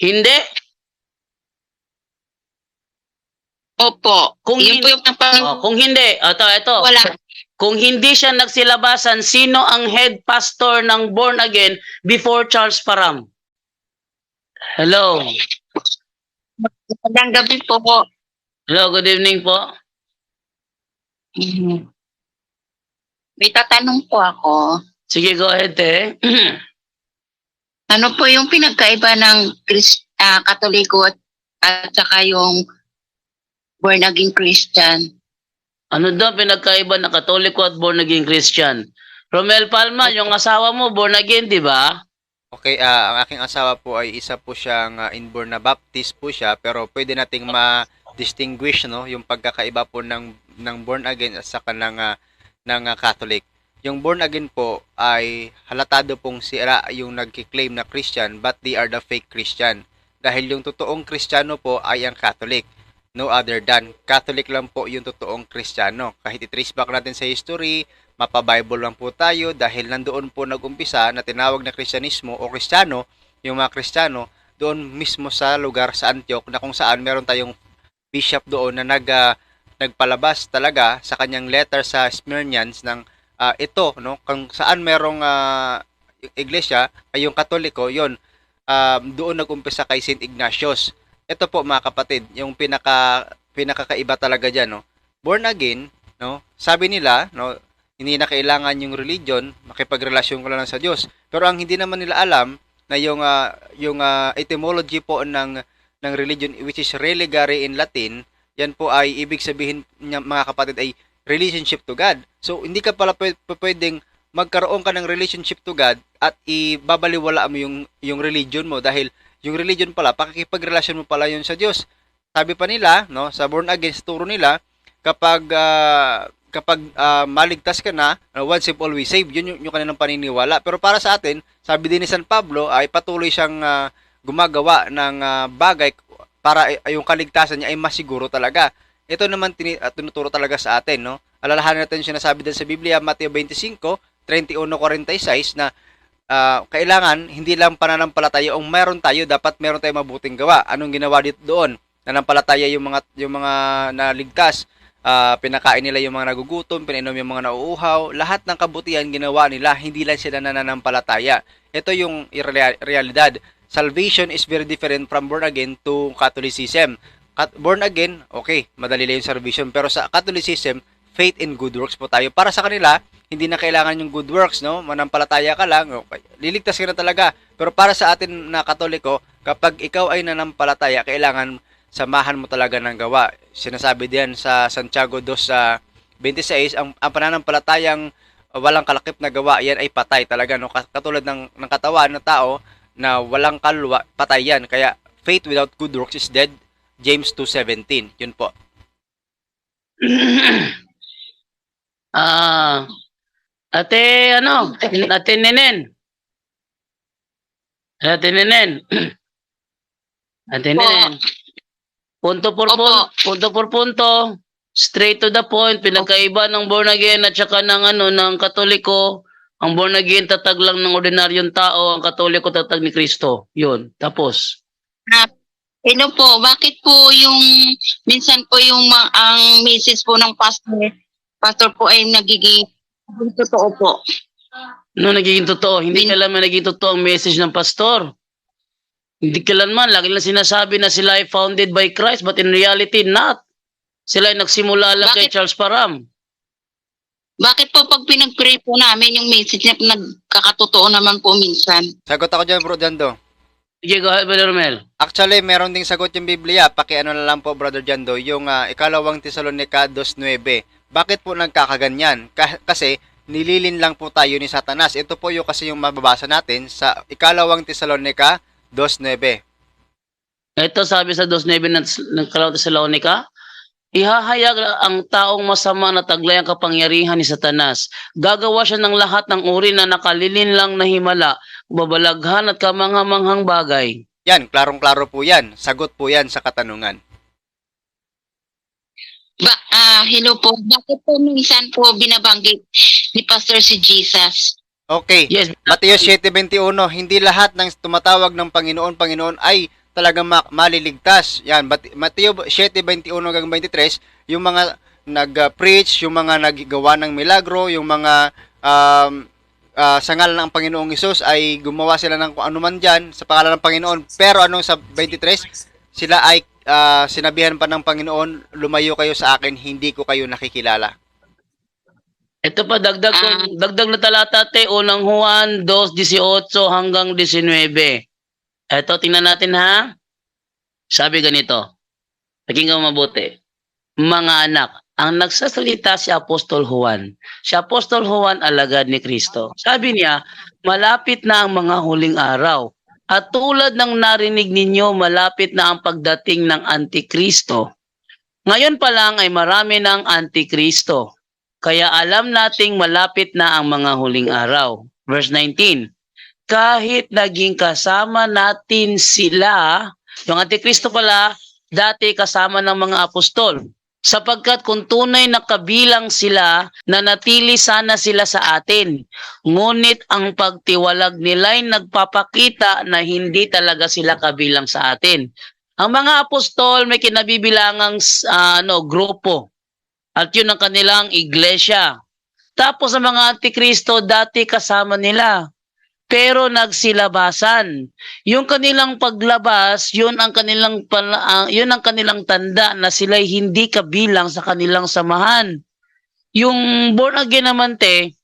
Hindi? Opo. Kung Yun po yung kung hindi, ito. wala. Kung hindi siya nagsilabasan, sino ang head pastor ng Born Again before Charles Parham? Hello. Magandang gabi po. Hello, good evening po. May tatanong po ako. Sige, go ahead, te. Ano po yung pinagkaiba ng Katoliko at saka yung born again Christian? Ano daw pinagkaiba ng Katoliko at born again Christian? Romel Palma, yung asawa mo born again, di ba? Okay, ang aking asawa po ay isa po siyang inborn na Baptist po siya, pero pwede nating ma-distinguish no yung pagkakaiba po ng born again at saka ng Catholic. Yung born again po ay halatado pong sila yung nagki-claim na Christian but they are the fake Christian. Dahil yung totoong Kristiyano po ay ang Catholic. No other than Catholic lang po yung totoong Kristiyano. Kahit i-trace back natin sa history, mapa-Bible lang po tayo dahil nandoon po nag-umpisa na tinawag na Kristyanismo o Kristiyano, yung mga Kristiyano, doon mismo sa lugar sa Antioch na kung saan meron tayong bishop doon na nagpalabas talaga sa kanyang letter sa Smyrnians ng ito, no? Kung saan merong iglesia ay yung Katoliko, yon doon nag-umpisa kay Saint Ignatius. Ito po mga kapatid, yung pinakakaiba talaga diyan, no. Born again, no. Sabi nila, no, hindi na kailangan yung religion, makipagrelasyon ka lang sa Diyos. Pero ang hindi naman nila alam na yung etymology po ng religion which is religare in Latin, yan po ay ibig sabihin niya mga kapatid ay relationship to God. So hindi ka pala pwedeng magkaroon ka ng relationship to God at ibabaliwala mo yung religion mo dahil yung religion pala, pakikipagrelasyon mo pala yun sa Diyos. Sabi pa nila, no, sa born again, sa turo nila, kapag maligtas ka na, once and always saved, yun yung kanilang paniniwala. Pero para sa atin, sabi din ni San Pablo, ay patuloy siyang gumagawa ng bagay para yung kaligtasan niya ay masiguro talaga. Ito naman tinuturo talaga sa atin, no? Alalahanin natin yung sinasabi din sa Biblia, Mateo 25:31-46 na kailangan hindi lang pananampalataya ang meron tayo, dapat meron tayong mabuting gawa. Anong ginawa dito doon? Nanampalataya yung mga naligtas, pinakain nila yung mga nagugutom, pinainom yung mga nauuhaw, lahat ng kabutihan ginawa nila, hindi lang sila nananampalataya. Ito yung realidad. Salvation is very different from born again to Catholicism. Born again, okay, madali lang yung salvation, pero sa Catholicism, faith in good works po tayo. Para sa kanila, hindi na kailangan yung good works, no? Manampalataya ka lang, okay, liligtas ka na talaga. Pero para sa atin na Katoliko, kapag ikaw ay nanampalataya, kailangan samahan mo talaga ng gawa. Sinasabi diyan sa Santiago 2:26, ang pananampalatayang walang kalakip na gawa, yan ay patay talaga, no? Katulad ng katawan ng tao na walang kalwa, patay yan. Kaya faith without good works is dead. James 2:17. Yun po. Ate Nenen. Punto por punto, straight to the point, pinagkaiba ng born again at saka ng Katoliko. Ang born again tatag lang ng ordinaryong tao, ang Katoliko tatag ni Kristo. Yun, tapos. Hello po, bakit po yung minsan po yung ang message po ng pastor po ay nagiging totoo po? No, nagiging totoo. Hindi kailanman naging totoo ang message ng pastor. Hindi kailanman. Lagi lang sinasabi na sila ay founded by Christ, but in reality, not. Sila ay nagsimula lang kay Charles Parham. Bakit po pag pinag-pray po namin yung message niya nagkakatotoo naman po minsan? Sagot ako dyan, Bro Jando. Sige, go ahead, Brother Romel. Actually, meron ding sagot yung Biblia. Pakiano na lang po, Brother Jando, yung ikalawang Tesalonica 2:9. Bakit po nagkakaganyan? Kasi nililin lang po tayo ni Satanas. Ito po yung kasi yung mababasa natin sa ikalawang Tesalonica 2:9. Ito sabi sa 2:9 ng ikalawang Tesalonica, ihahayag ang taong masama na taglay ang kapangyarihan ni Satanas. Gagawa siya ng lahat ng uri na nakalilin lang na himala, babalaghan at kamanghamanghang bagay. Yan, klarong-klaro po yan. Sagot po yan sa katanungan. Hello po, bakit po minsan po binabanggit ni Pastor si Jesus? Okay. Yes. Mateo 7:21, hindi lahat ng tumatawag ng Panginoon, Panginoon ay talagang maliligtas. Yan, Mateo 7:21 hanggang 23, yung mga nag-preach, yung mga naggawa ng milagro, yung mga sa ngalan ng Panginoong Hesus ay gumawa sila ng kung ano man dyan sa pangalan ng Panginoon. Pero anong sa 23? Sila ay sinabihan pa ng Panginoon, lumayo kayo sa akin, hindi ko kayo nakikilala. Ito pa, dagdag na talata, te, unang Juan 2:18 hanggang 19. Ito, tingnan natin ha. Sabi ganito, pakinggan mo mabuti. Mga anak, ang nagsasalita si Apostol Juan. Si Apostol Juan, alagad ni Kristo. Sabi niya, malapit na ang mga huling araw. At tulad ng narinig ninyo, malapit na ang pagdating ng Antikristo. Ngayon pa lang ay marami ng Antikristo. Kaya alam nating malapit na ang mga huling araw. Verse 19, kahit naging kasama natin sila, yung Antikristo pala, dati kasama ng mga apostol. Sapagkat kung tunay na kabilang sila, nanatili sana sila sa atin. Ngunit ang pagtiwalag nila'y nagpapakita na hindi talaga sila kabilang sa atin. Ang mga apostol may kinabibilangang grupo. At yun ang kanilang iglesia. Tapos ang mga Antikristo dati kasama nila. Pero nagsilabasan. Yung kanilang paglabas, yun ang kanilang tanda na sila'y hindi kabilang sa kanilang samahan. Yung born again naman, te,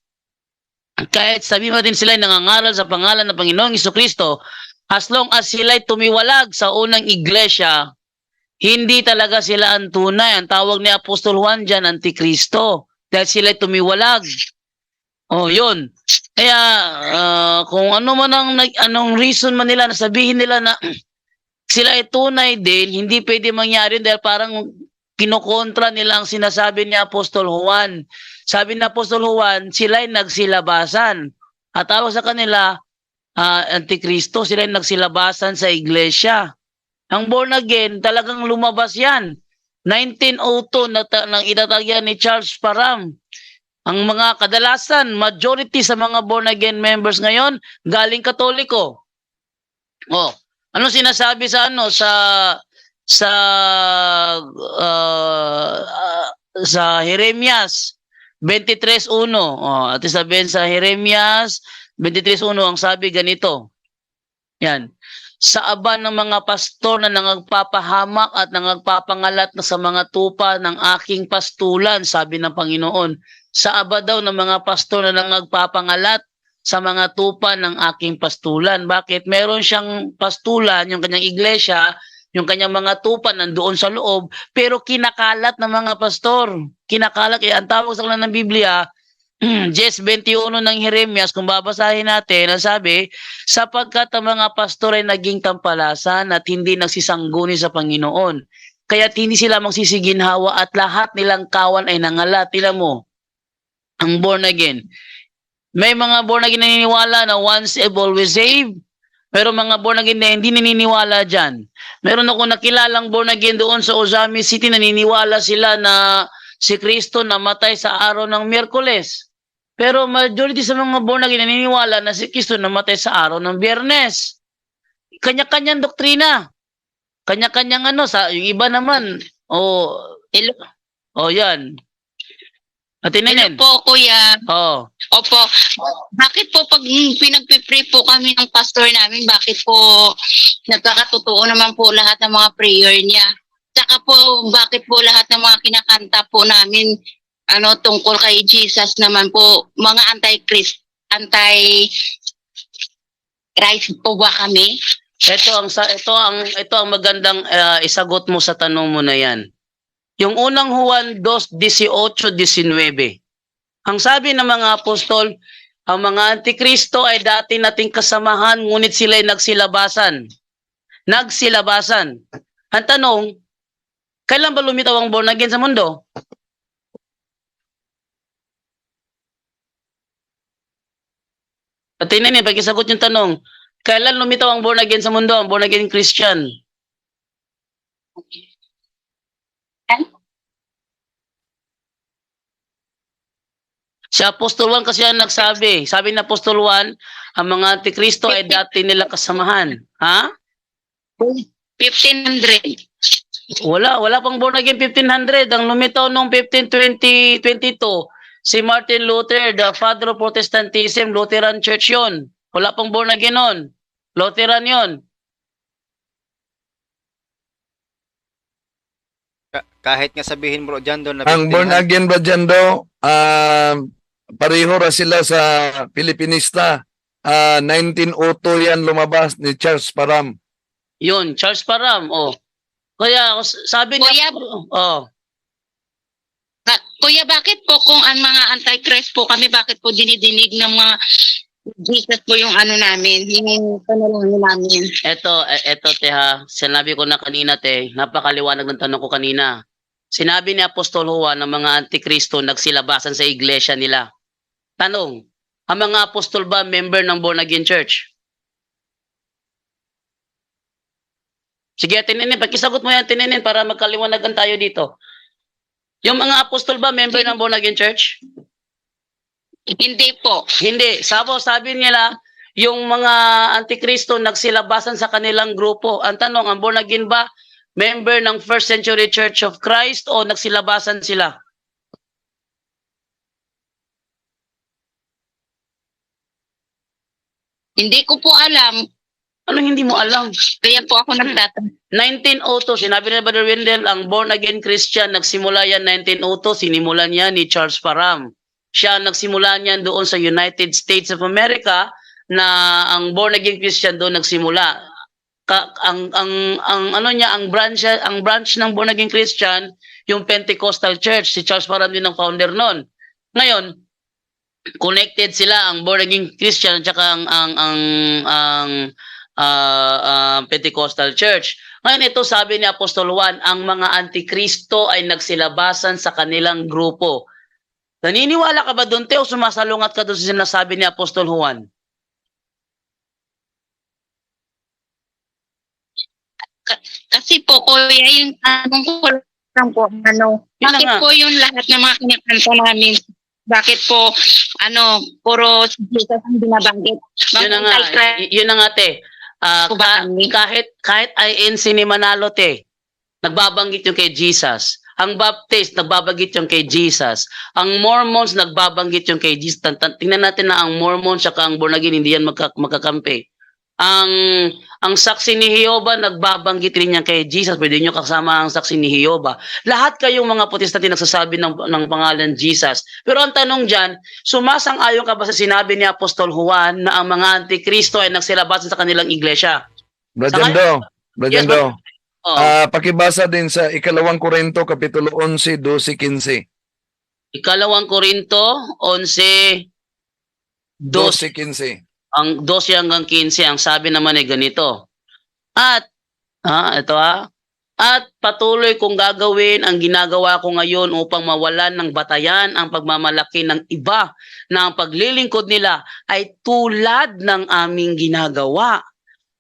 kahit sabihin natin sila'y nangangaral sa pangalan ng Panginoong Jesucristo, as long as sila'y tumiwalag sa unang iglesia, hindi talaga sila ang tunay. Ang tawag ni Apostol Juan dyan, Antikristo. Dahil sila'y tumiwalag. Oh, yun. Kaya, kung ano man anong reason man nila, nasabihin nila na sila ay tunay din, hindi pwede mangyari dahil parang kinokontra nila ang sinasabi ni Apostol Juan. Sabi ni Apostol Juan, sila ay nagsilabasan. At tawag sa kanila, Antikristo, sila ay nagsilabasan sa iglesia. Ang born again, talagang lumabas yan. 1902, nang itatag yan ni Charles Parham. Ang mga kadalasan, majority sa mga born again members ngayon, galing Katoliko. Oh, ano sinasabi sa sa Jeremias 23:1. Oh, at sabihin sa Jeremias 23:1 ang sabi ganito. Yan. Sa aba ng mga pastor na nangagpapahamak at nangagpapangalat na sa mga tupa ng aking pastulan, sabi ng Panginoon. Sa aba daw ng mga pastor na nangagpapangalat sa mga tupa ng aking pastulan. Bakit? Meron siyang pastulan, yung kanyang iglesia, yung kanyang mga tupa nandoon sa loob, pero kinakalat ng mga pastor. Kinakalat. Kaya ang tawag sa kanila ng Biblia, 10:21 ng Jeremias, kung babasahin natin, ang sabi, sapagkat ang mga pastor ay naging tampalasan at hindi nagsisangguni sa Panginoon. Kaya hindi sila magsisiginhawa at lahat nilang kawan ay nangalat. Tila mo, ang born again. May mga born again na naniniwala na once saved, always saved. Pero mga born again na hindi naniniwala dyan. Meron ako nakilalang born again doon sa Ozami City, naniniwala sila na si Kristo namatay sa araw ng Miyerkules. Pero majority sa mga born again naniniwala na si Kristo namatay sa araw ng Biyernes. Kanya-kanyang doktrina. Kanya-kanyang yung iba naman. Yan. At Hello tinanin. po, kuya. Oh. Opo. Bakit po pag pinagpipray po kami ng pastor namin, bakit po nagkakatotoo naman po lahat ng mga prayer niya? Saka po, bakit po lahat ng mga kinakanta po namin tungkol kay Jesus naman po, mga anti-Christ po ba kami? Ito ang magandang isagot mo sa tanong mo na 'yan. Yung unang Juan 2:18-19. Ang sabi ng mga apostol, ang mga Antikristo ay dati nating kasamahan, ngunit sila ay nagsilabasan. Nagsilabasan. Ang tanong, kailan ba lumitaw ang born again sa mundo? At tingnan niyo, pagkisagot yung tanong, kailan lumitaw ang born again sa mundo, ang born again Christian? Si Apostol Juan kasi ang nagsabi. Sabi ni Apostol Juan, ang mga antikristo ay dati nilang kasamahan. Ha? 1,500. Wala pang born again 1500. Ang lumitaw noong 1522, si Martin Luther, the father of Protestantism, Lutheran Church yon. Wala pang born again nun. Lutheran yon. Kahit nga sabihin bro dyan doon na Ang born 1500. again ba dyan daw, pareho ra sila sa Pilipinista. 1902 yan lumabas ni Charles Parham. Yun, Charles Parham. Oh. Kaya sabi niya, Kuya, bakit po kung ang mga antichrist po kami, bakit po dinidinig ng mga Jesus po yung ano namin, yung panalangin namin? eto teha, sinabi ko na kanina te, napakaliwanag ng tanong ko kanina. Sinabi ni Apostol Juan ng mga antikristo nagsilabasan sa iglesia nila. Tanong, ang mga apostol ba member ng born again church? Sige, Tininin, pagkisagot mo yan, Tininin, para magkaliwanagan tayo dito. Yung mga apostol ba member ng born again church? Hindi po. Hindi. Sabi nila, yung mga antikristo nagsilabasan sa kanilang grupo. Ang tanong, ang born again ba member ng First Century Church of Christ o nagsilabasan sila? Hindi ko po alam. Ano hindi mo alam? Kaya po ako nagtatanong. 1902, sinabi ni Brother Wendell, ang born again Christian, nagsimula yan 1902, sinimulan niya ni Charles Parham. Siya nagsimula niyan doon sa United States of America na ang born again Christian doon nagsimula. Ang branch ng born again Christian, yung Pentecostal Church, si Charles Parham din ang founder noon. Ngayon, connected sila ang born again Christian at saka ang Pentecostal Church. Ngayon ito sabi ni Apostol Juan, ang mga antikristo ay nagsilabasan sa kanilang grupo. Naniniwala ka ba doon, Teo? Sumasalungat ka doon sa sinasabi ni Apostol Juan? Kasi po, kuya, yung tanong ko lang po, Yun na bakit nga. po yung lahat ng mga kinakanta namin, bakit po, puro si Jesus ang binabanggit? Yun na nga, yun na nga, te. Kahit INC ni Manalo, te, nagbabanggit yung kay Jesus. Ang Baptist, nagbabanggit yung kay Jesus. Ang Mormons, nagbabanggit yung kay Jesus. Tingnan natin na ang Mormons at ang born again, hindi yan magkakampi. Ang saksi ni Jehovah, nagbabanggit rin yan kay Jesus. Pwede nyo kasama ang saksi ni Jehovah. Lahat kayong mga Protestante nagsasabi ng pangalan Jesus. Pero ang tanong dyan, sumasang-ayon ka ba sa sinabi ni Apostol Juan na ang mga antikristo ay nagsilabasan sa kanilang iglesia? Brajando, Brajando. Oh. Pakibasa din sa ikalawang Korinto, Kapitulo 11, 12-15. Ikalawang Korinto, 11, 12. 12-15. Ang 12 hanggang 15, ang sabi naman ay ganito. At patuloy kong gagawin ang ginagawa ko ngayon upang mawalan ng batayan ang pagmamalaki ng iba na ang paglilingkod nila ay tulad ng aming ginagawa.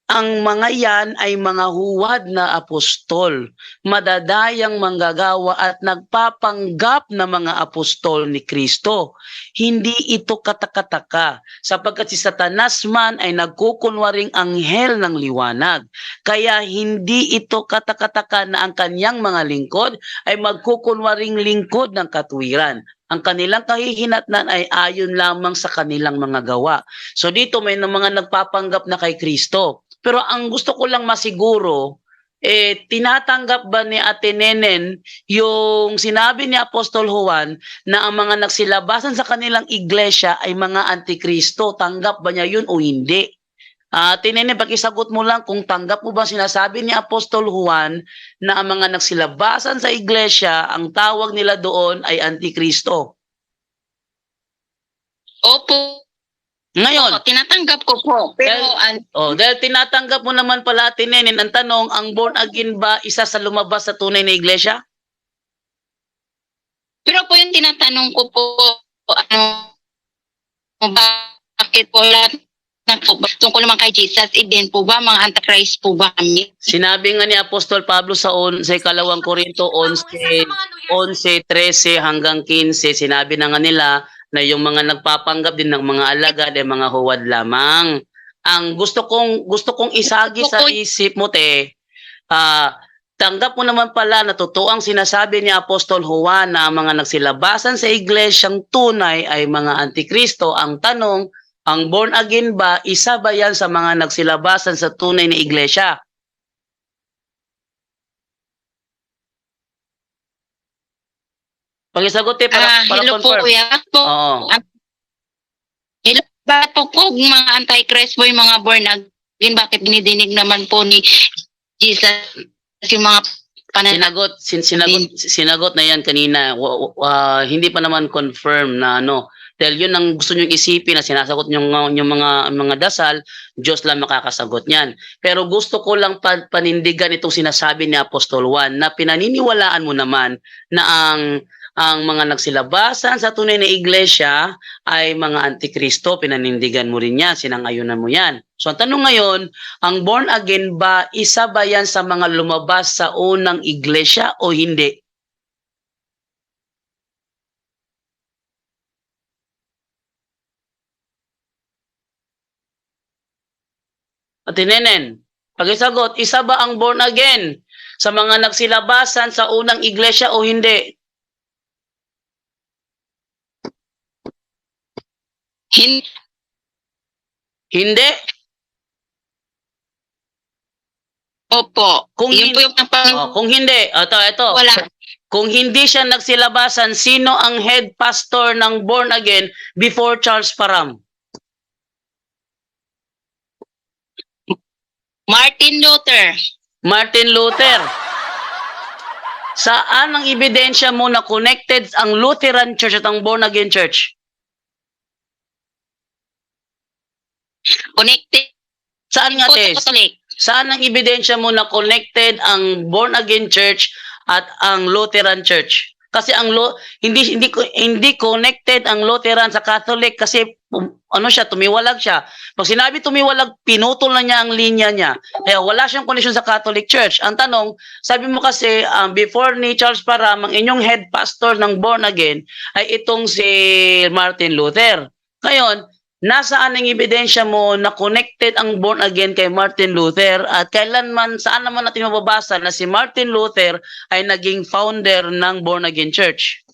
Ang mga yan ay mga huwad na apostol, madadayang manggagawa at nagpapanggap na mga apostol ni Kristo. Hindi ito katakataka, sapagkat si Satanas man ay nagkukunwaring anghel ng liwanag. Kaya hindi ito katakataka na ang kanyang mga lingkod ay magkukunwaring lingkod ng katwiran. Ang kanilang kahihinatnan ay ayon lamang sa kanilang mga gawa. So dito may mga nagpapanggap na kay Kristo. Pero ang gusto ko lang masiguro, tinatanggap ba ni Ate Nenen yung sinabi ni Apostol Juan na ang mga nagsilabasan sa kanilang iglesia ay mga antikristo? Tanggap ba niya yun o hindi? Ate Nenen, pakisagot mo lang kung tanggap mo ba sinasabi ni Apostol Juan na ang mga nagsilabasan sa iglesia, ang tawag nila doon ay antikristo. Opo. Ngayon, Tinatanggap ko po. Pero, dahil tinatanggap mo naman pala, Ate Nenen, ang tanong, ang born again ba isa sa lumabas sa tunay na iglesia? pero po yung tinatanong ko po, bakit po lahat tungkol naman kay Jesus, din po ba, mga antichrist po ba kami? Sinabi nga ni Apostol Pablo sa ikalawang Korinto 11, 13 hanggang 15, sinabi na nga nila na yung mga nagpapanggap din ng mga alagad ay mga huwad lamang. Ang gusto kong isagi sa isip mo, tanggap mo naman pala na totoo ang sinasabi ni Apostol Juan na ang mga nagsilabasan sa iglesyang tunay ay mga antikristo. Ang tanong, ang born again ba, isa ba yan sa mga nagsilabasan sa tunay na iglesia? Pakisagot para hello po, confirm. kuya. Po, Oo. hello, bakit po mga anti-Christ po yung mga born again? Bakit dinidinig naman po ni Jesus yung mga pananagot? Sinagot na yan kanina. Hindi pa naman confirm na ano. Dahil yun ang gusto nyo isipin na sinasagot yung mga dasal, Diyos lang makakasagot niyan. Pero gusto ko lang panindigan itong sinasabi ni Apostol Juan na pinaniniwalaan mo naman na ang mga nagsilabasan sa tunay na iglesia ay mga antikristo. Pinanindigan mo rin yan, sinangayunan mo yan. So ang tanong ngayon, ang born again ba, isa ba yan sa mga lumabas sa unang iglesia o hindi? At Nenen, pakisagot, isa ba ang born again sa mga nagsilabasan sa unang iglesia o hindi? Hindi? Opo. Kung Yun po yung kung hindi, ito. wala. Kung hindi siya nagsilabasan, sino ang head pastor ng born again before Charles Parham? Martin Luther. Martin Luther. Saan ang ebidensya mo na connected ang Lutheran Church at ang born again church? Connected Saan nga, po sa Tess? Catholic. Saan ang ebidensya mo na connected ang born again church at ang Lutheran church? Kasi hindi connected ang Lutheran sa Catholic kasi tumiwalag siya. Pag sinabi tumiwalag, pinutol na niya ang linya niya. Kaya wala siyang connection sa Catholic Church. Ang tanong, sabi mo kasi before ni Charles Parham, ang inyong head pastor ng born again ay itong si Martin Luther. Ngayon, nasaan ang ebidensya mo na connected ang born again kay Martin Luther at saan naman natin mababasa na si Martin Luther ay naging founder ng born again church?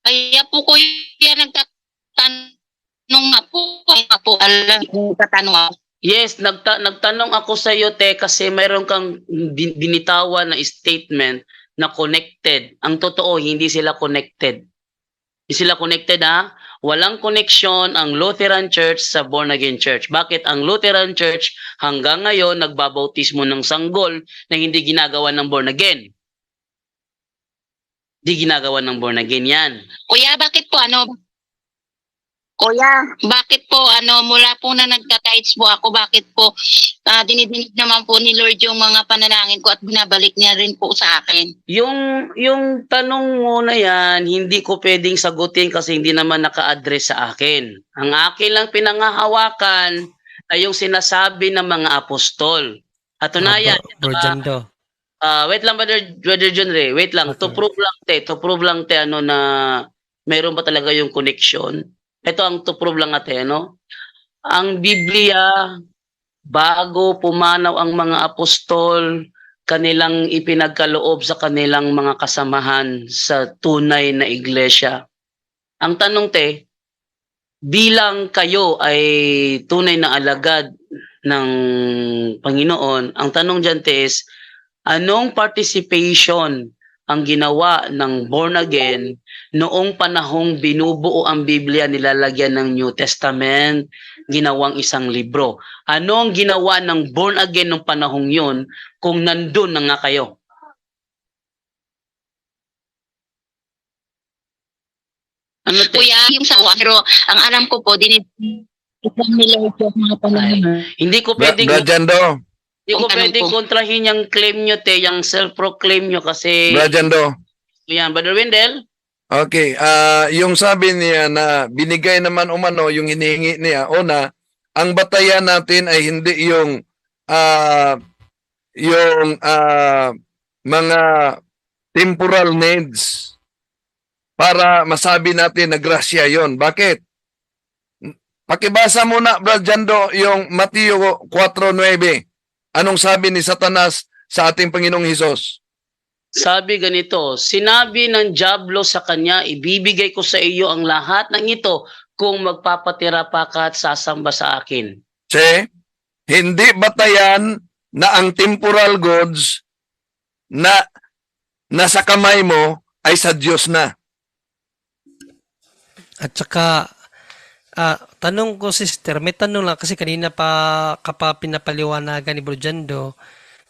Kaya po ko yan nagtatanong nga po, alam kung tatanong ako. Yes, nagtanong ako sa iyo, kasi mayroon kang binitawan na statement na connected. Ang totoo, hindi sila connected. Hindi sila connected, ha? Walang connection ang Lutheran Church sa born again church. Bakit ang Lutheran Church hanggang ngayon nagbabautismo ng sanggol na hindi ginagawa ng born again? Hindi ginagawa ng born again yan. Kuya, bakit po mula po na nagka-tides po ako, bakit po dinidinig naman po ni Lord yung mga panalangin ko at binabalik niya rin po sa akin? Yung tanong mo na yan, hindi ko pwedeng sagutin kasi hindi naman naka-address sa akin. Ang akin lang pinangahawakan ay yung sinasabi ng mga apostol. At tunayan, wait lang, Brother John Ray, wait lang, to prove lang na mayroon ba talaga yung connection. Ito ang to prove lang natin, Ang Biblia, bago pumanaw ang mga apostol, kanilang ipinagkaloob sa kanilang mga kasamahan sa tunay na iglesia. Ang tanong, bilang kayo ay tunay na alagad ng Panginoon, ang tanong dyan, is, anong participation ang ginawa ng born again noong panahong binubuo ang Biblia, nilalagyan ng New Testament, ginawang isang libro? Anong ginawa ng born again noong panahong yun kung nandun na nga kayo? Ano, Kuya, yung sa pero ang alam ko po, dinidinig ni Lord yung mga panalangin. Hindi ko pwedeng... Brajando, Hindi ko pwedeng kontrahin yung claim nyo, yung self-proclaim nyo kasi... Brajando. Yan, Brother Wendell? Okay, yung sabi niya na binigay naman umano yung hinihingi niya, una, ang batayan natin ay hindi yung mga temporal needs para masabi natin na grasya yon. Bakit? Pakibasa muna, Brad Jando, yung Mateo 4:9. Anong sabi ni Satanas sa ating Panginoong Hesus? Sabi ganito, sinabi ng dyablo sa kanya, ibibigay ko sa iyo ang lahat ng ito kung magpapatira pa ka at sasamba sa akin. Che, hindi batayan na ang temporal goods na nasa kamay mo ay sa Diyos na. At saka, tanong ko sister, may tanong lang kasi kanina pa pinapaliwanagan ni Bro Jando,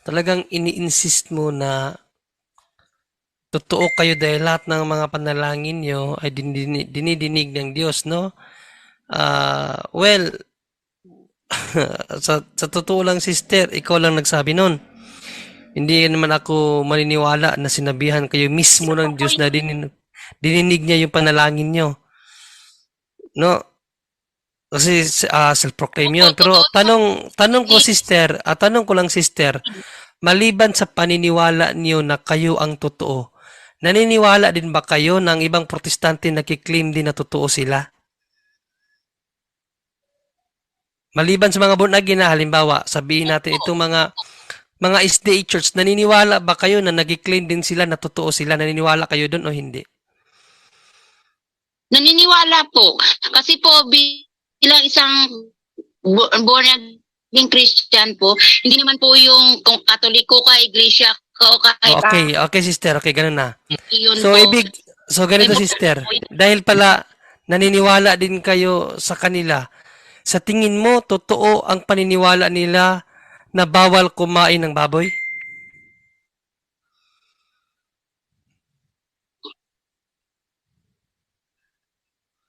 talagang ini-insist mo na totoo kayo dahil lahat ng mga panalangin nyo ay dinidinig ng Diyos, no? Well, sa totoo lang sister, ikaw lang nagsabi nun. Hindi naman ako maniniwala na sinabihan kayo mismo ng Diyos na dininig niya yung panalangin nyo. No? Kasi self-proclaim yun. Pero tanong ko lang sister, maliban sa paniniwala niyo na kayo ang totoo, naniniwala din ba kayo ng ibang protestante na kiklaim din na totoo sila? Maliban sa mga born again na halimbawa, sabihin natin itong mga SDA church, naniniwala ba kayo na nag-claim din sila na totoo sila? Naniniwala kayo doon o hindi? Naniniwala po. Kasi po, bilang isang born again Christian po, hindi naman po yung kung Katoliko ka, Iglesia ka, o kahit Okay sister, okay, ganun na. yun So, po. ganito sister, dahil pala naniniwala din kayo sa kanila, sa tingin mo, totoo ang paniniwala nila na bawal kumain ng baboy?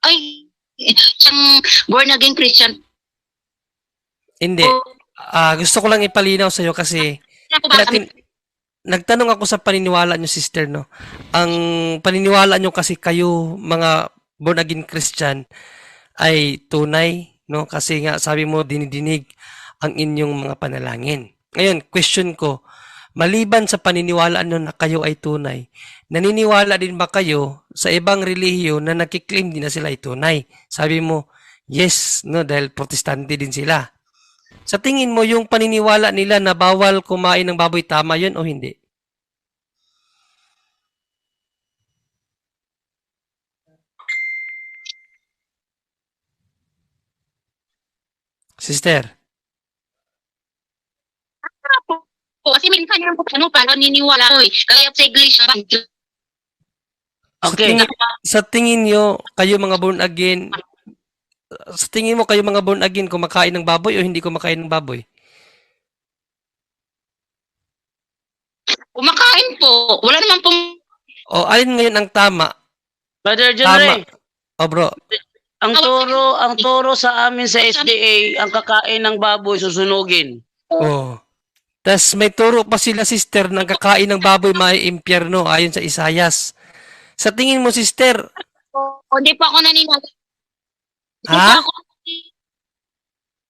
Ay, isang born again Christian Hindi. po. Gusto ko lang ipalinaw sa iyo kasi Ano po ba kami? nagtanong ako sa paniniwala nyo, sister, no? Ang paniniwala nyo kasi kayo, mga born again Christian, ay tunay, no? Kasi nga, sabi mo, dinidinig ang inyong mga panalangin. Ngayon, question ko, maliban sa paniniwala nyo na kayo ay tunay, naniniwala din ba kayo sa ibang relihiyon na nakiklaim din na sila ay tunay? Sabi mo, yes, no? Dahil protestante din sila. Sa tingin mo, yung paniniwala nila na bawal kumain ng baboy, tama yun o hindi? Sister, Po. Kasi minsan yung paano naniniwala ko eh. Kaya sa Iglesia, Okay. sa tingin nyo, kayo mga born again, sa tingin mo kayo mga born again, kumakain ng baboy o hindi kumakain ng baboy? kumakain po. Wala naman pong O alin ngayon ang tama? Brother John Tama. Ray, O bro, ang turo sa amin sa SDA, ang kakain ng baboy susunugin. o. Tas may turo pa sila, sister, na kakain ng baboy may impyerno ayon sa Isayas. Sa tingin mo, sister, hindi po ako naniniwala. Hindi po ha? ako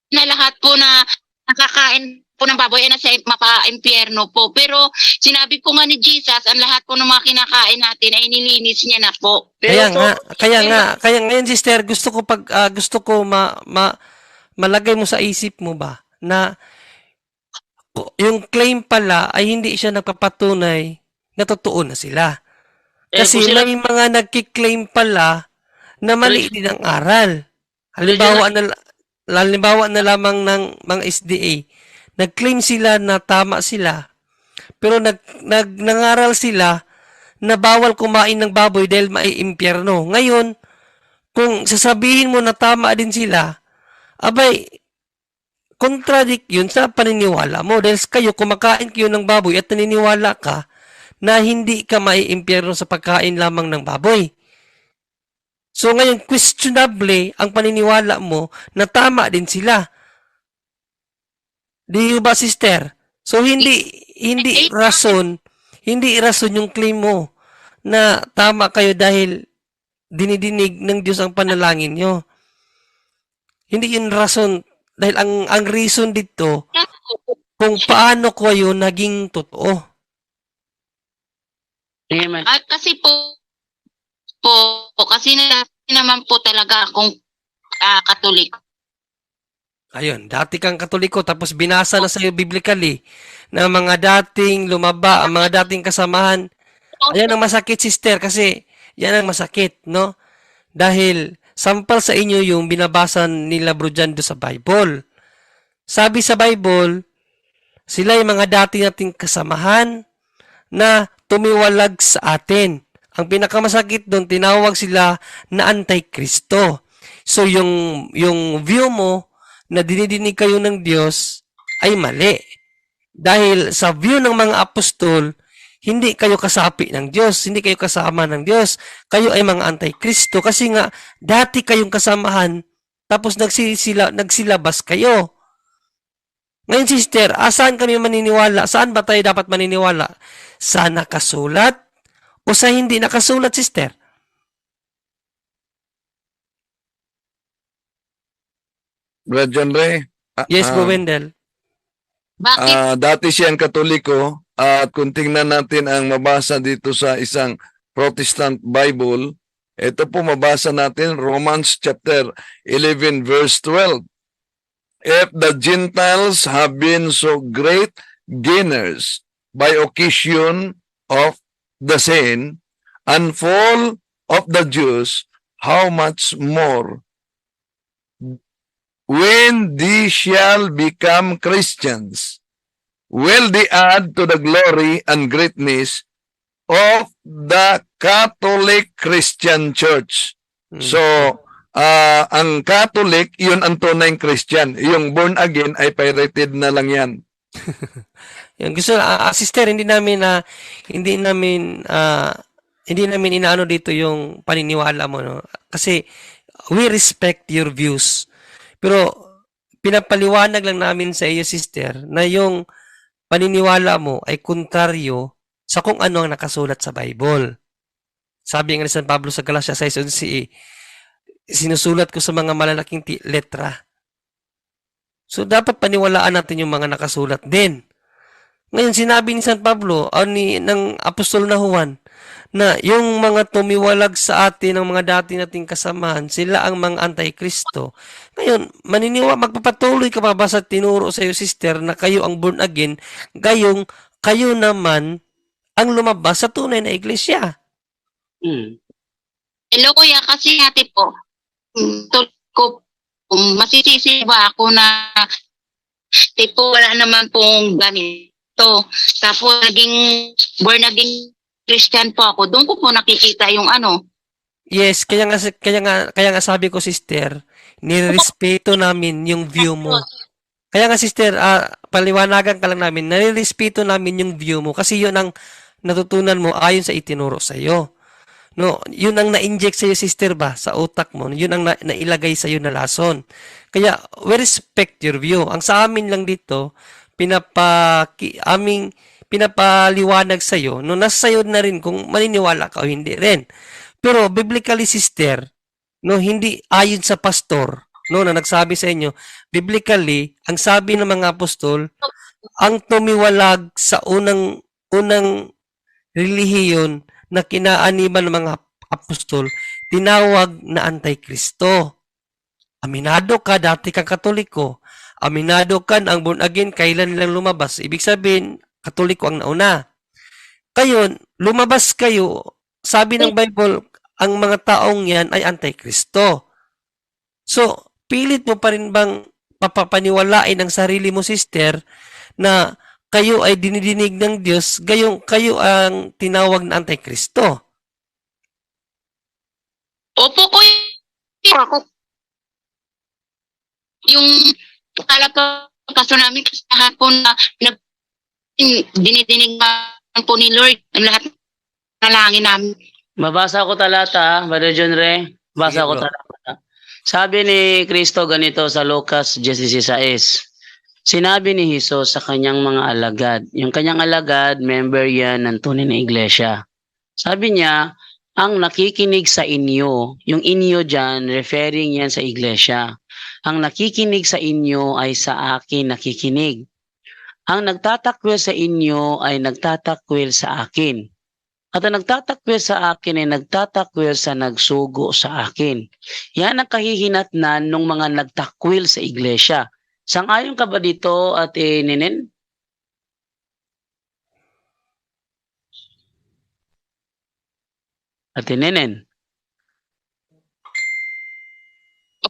na lahat po na nakakain po ng baboy ay nasa mapa-impyerno po. Pero sinabi po nga ni Jesus, ang lahat po ng mga kinakain natin ay nilinis niya na po. Kaya Pero kaya ngayon, sister, gusto ko malagay mo sa isip mo ba na yung claim pala ay hindi siya nagpapatunay na totoo na sila. Kasi kung sila- may mga nagki-claim pala na mali din ang aral. Halimbawa na lamang ng mga SDA, nag-claim sila na tama sila, pero nangaral sila na bawal kumain ng baboy dahil maiimpyerno. Ngayon, kung sasabihin mo na tama din sila, abay, contradict yun sa paniniwala mo. Dahil kayo, kumakain kayo ng baboy at naniniwala ka na hindi ka maiimpyerno sa pagkain lamang ng baboy. So ngayon, questionable ang paniniwala mo na tama din sila. Di ba, sister? So hindi rason yung claim mo na tama kayo dahil dinidinig ng Diyos ang panalangin nyo. Hindi yun rason. Dahil ang reason dito, kung paano kayo naging totoo. Amen. At kasi kasi naman po talaga akong Katolik. Ayun, dati kang Katoliko tapos binasa na sa'yo biblically na mga dating lumaba, ang mga dating kasamahan. Ayan ang masakit, sister, kasi yan ang masakit, no? Dahil sampal sa inyo yung binabasa nila Bro Jando sa Bible. Sabi sa Bible, sila yung mga dati nating kasamahan na tumiwalag sa atin. Ang pinakamasakit doon, tinawag sila na Antikristo. So yung view mo na dinidinig kayo ng Diyos ay mali. Dahil sa view ng mga apostol, hindi kayo kasapi ng Diyos, hindi kayo kasama ng Diyos. Kayo ay mga Antikristo kasi nga dati kayong kasamahan tapos nagsilabas kayo. Ngayon, sister, saan kami maniniwala? Saan ba tayo dapat maniniwala? Sa nakasulat o sa hindi nakasulat, sister? Brad John Ray? Yes, Bro Wendell. Bakit? Dati siyang Katoliko at kung tingnan natin ang mabasa dito sa isang Protestant Bible, ito po mabasa natin Romans chapter 11 verse 12. If the Gentiles have been so great gainers by occasion of the sin and fall of the Jews, how much more when they shall become Christians, will they add to the glory and greatness of the Catholic Christian Church. So, ang Catholic, yun ang tunay Christian. Yung born again ay pirated na lang yan. Yung gusto, sister, hindi namin inaano dito yung paniniwala mo, no? Kasi we respect your views. Pero pinapaliwanag lang namin sa iyo, sister, na yung paniniwala mo ay kontraryo sa kung ano ang nakasulat sa Bible. Sabi nga ni San Pablo sa Galatia 6:11, sinusulat ko sa mga malalaking letra. So dapat paniwalaan natin yung mga nakasulat din. Ngayon sinabi ni San Pablo ng apostol na Juan na yung mga tumiwalag sa atin, ng mga dati nating kasamahan, sila ang mga Antikristo. Ngayon, magpapatuloy ka pa ba sa tinuro sa iyo, sister, na kayo ang born again, kayo naman ang lumabas sa tunay na iglesia? Hello kuya, kasi ate po, masisisi ba ako na tipo wala naman pong ganito. Tapos born again Christian po ako. Doon ko po nakikita yung ano. Yes, kaya nga sabi ko, sister, nirespeto namin yung view mo. Kaya nga, sister, paliwanagan ka lang namin, nirespeto namin yung view mo kasi yun ang natutunan mo ayon sa itinuro sa iyo. No, yun ang na-inject sa iyo, sister, ba sa utak mo. Yun ang nailagay sa iyo na lason. Kaya we respect your view. Ang sa amin lang dito, pinapaliwanag sa iyo, no, nasa iyo na rin kung maniniwala ka o hindi rin. Pero biblically, sister, no, hindi ayon sa pastor, no, na nagsabi sa inyo, biblically, ang sabi ng mga apostol, ang tumiwalag sa unang relihiyon na kinaaniban ng mga apostol, tinawag na Antikristo. Aminado ka, dati kang Katoliko. Aminado ka ang born again, kailan lang lumabas. Ibig sabihin, Katoliko ang nauna. Kayo, lumabas kayo, sabi ng Bible, ang mga taong yan ay Antikristo. So, pilit mo pa rin bang papapaniwalain ang sarili mo, sister, na kayo ay dinidinig ng Diyos, kayo ang tinawag na Antikristo? Opo kuya. Yung kaso namin kasi hapon na dinidinig po ni Lord ang lahat ng langin namin. Babasa ko talata, Brother John Ray. Basa Sige, ko bro. talata. Sabi ni Kristo ganito sa Lucas 16:6. Sinabi ni Jesus sa kanyang mga alagad. Yung kanyang alagad, member yan ng tunay na iglesia. Sabi niya, ang nakikinig sa inyo, yung inyo dyan, referring yan sa iglesia. Ang nakikinig sa inyo ay sa akin nakikinig. Ang nagtatakwil sa inyo ay nagtatakwil sa akin. At ang nagtatakwil sa akin ay nagtatakwil sa nagsugo sa akin. Yan ang kahihinatnan ng mga nagtakwil sa iglesia. Sang-ayon ka ba dito, Ate Nenen? Ate Nenen,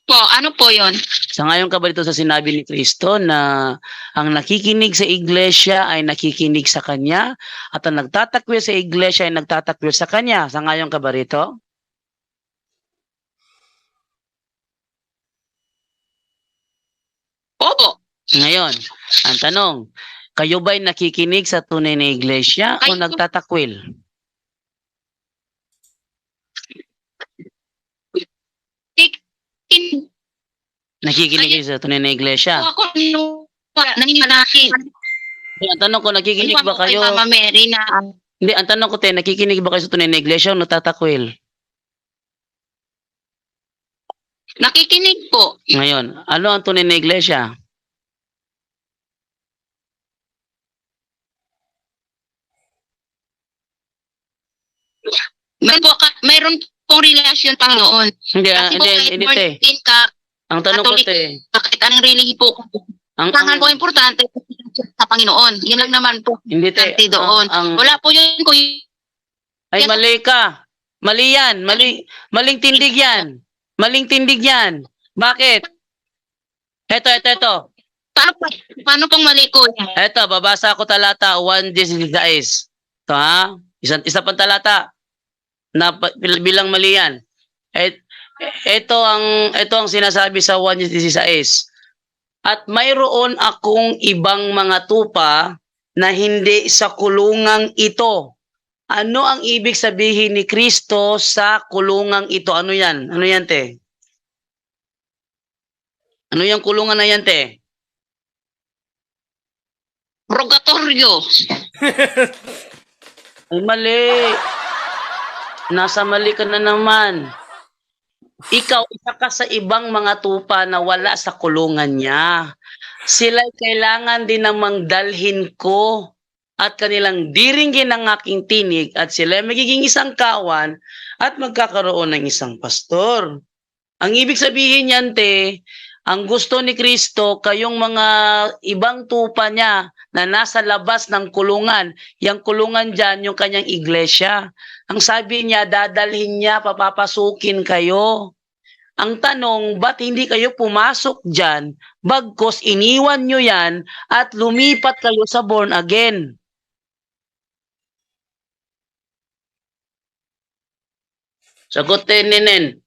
Opo, ano po yun? sang-ayon ka ba dito sa sinabi ni Kristo na ang nakikinig sa iglesia ay nakikinig sa Kanya at ang nagtatakwil sa iglesia ay nagtatakwil sa Kanya? Sang-ayon ka ba rito? Opo. Ngayon, ang tanong, kayo ba'y nakikinig sa tunay na iglesia o Kayo- nagtatakwil? Nakikinig kayo sa tunay na iglesia. Ako naninimalaki. Ang tanong ko, nakikinig ba Kay kayo? Mama Mary na Hindi, ang tanong ko, nakikinig ba kayo sa tunay na iglesia o nagtatakwil? nakikinig po. Ngayon, ano ang tunay na iglesia? Mayroon pong relasyon Panginoon. Hindi, Kasi po kahit hindi, born te. again ka, Ang tanong ko, Catholic. te. kahit anong relihi po, Ang, tangan po importante sa Panginoon. Yun lang naman po. hindi, te. Importante doon. Wala po yun ko. Ay, mali ka. Mali yan. Maling tindig yan. Maling tindig yan. Bakit? Eto. Paano pong mali ko yan? Eto, babasa ko talata 1:16. Ito ha? Isa pang talata. Na bilang mali yan. Ito ang sinasabi sa 1:16. At mayroon akong ibang mga tupa na hindi sa kulungang ito. Ano ang ibig sabihin ni Kristo sa kulungang ito? Ano yan? Ano yan, te? Ano yung kulungan na yan, te? Purgatorio. Ay, mali. Nasa mali ka na naman. Ikaw, isa ka sa ibang mga tupa na wala sa kulungan niya. Sila'y kailangan din namang dalhin ko at kanilang diringgin ang aking tinig at sila magiging isang kawan at magkakaroon ng isang pastor. Ang ibig sabihin niyan, te, ang gusto ni Kristo, kayong mga ibang tupa niya na nasa labas ng kulungan, yung kulungan dyan, yung kanyang iglesia. Ang sabi niya, dadalhin niya, papapasukin kayo. Ang tanong, ba't hindi kayo pumasok dyan, bagkos iniwan nyo yan at lumipat kayo sa born again? Sagutin, Nenen.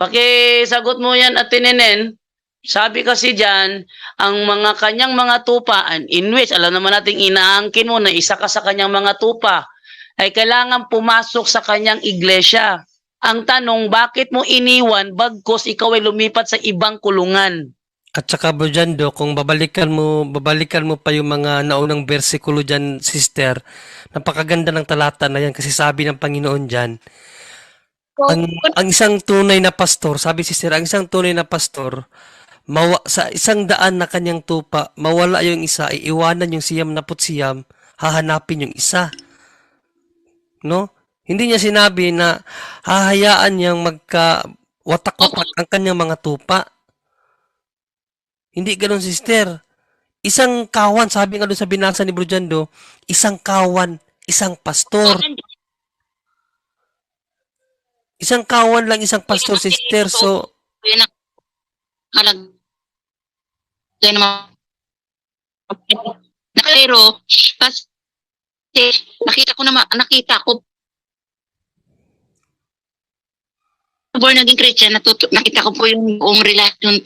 Pakisagot mo yan, Ate Nenen. Sabi kasi dyan, ang mga kanyang mga tupa, in which, alam naman natin inaangkin mo na isa ka sa kanyang mga tupa, ay kailangan pumasok sa kanyang iglesia. Ang tanong, bakit mo iniwan bagkos ikaw ay lumipat sa ibang kulungan? At saka bro Jando, kung babalikan mo pa yung mga naunang bersikulo dyan, sister, napakaganda ng talata na yan kasi sabi ng Panginoon dyan, ang isang tunay na pastor, sabi sister, ang isang tunay na pastor, sa isang daan na kanyang tupa, mawala yung isa, iiwanan yung siyam na putsiyam, hahanapin yung isa. No? Hindi niya sinabi na hahayaan niyang watak-watak ang kanyang mga tupa. Hindi ganoon, sister. Isang kawan, sabi nga doon sa binasa ni Bro Jando, isang kawan, isang pastor. Isang kawan lang, isang pastor, sister. So, Yun ang halag. Kaya naman. Pero, kasi nakita ko born naging Christian, nakita ko po yung buong relasyon.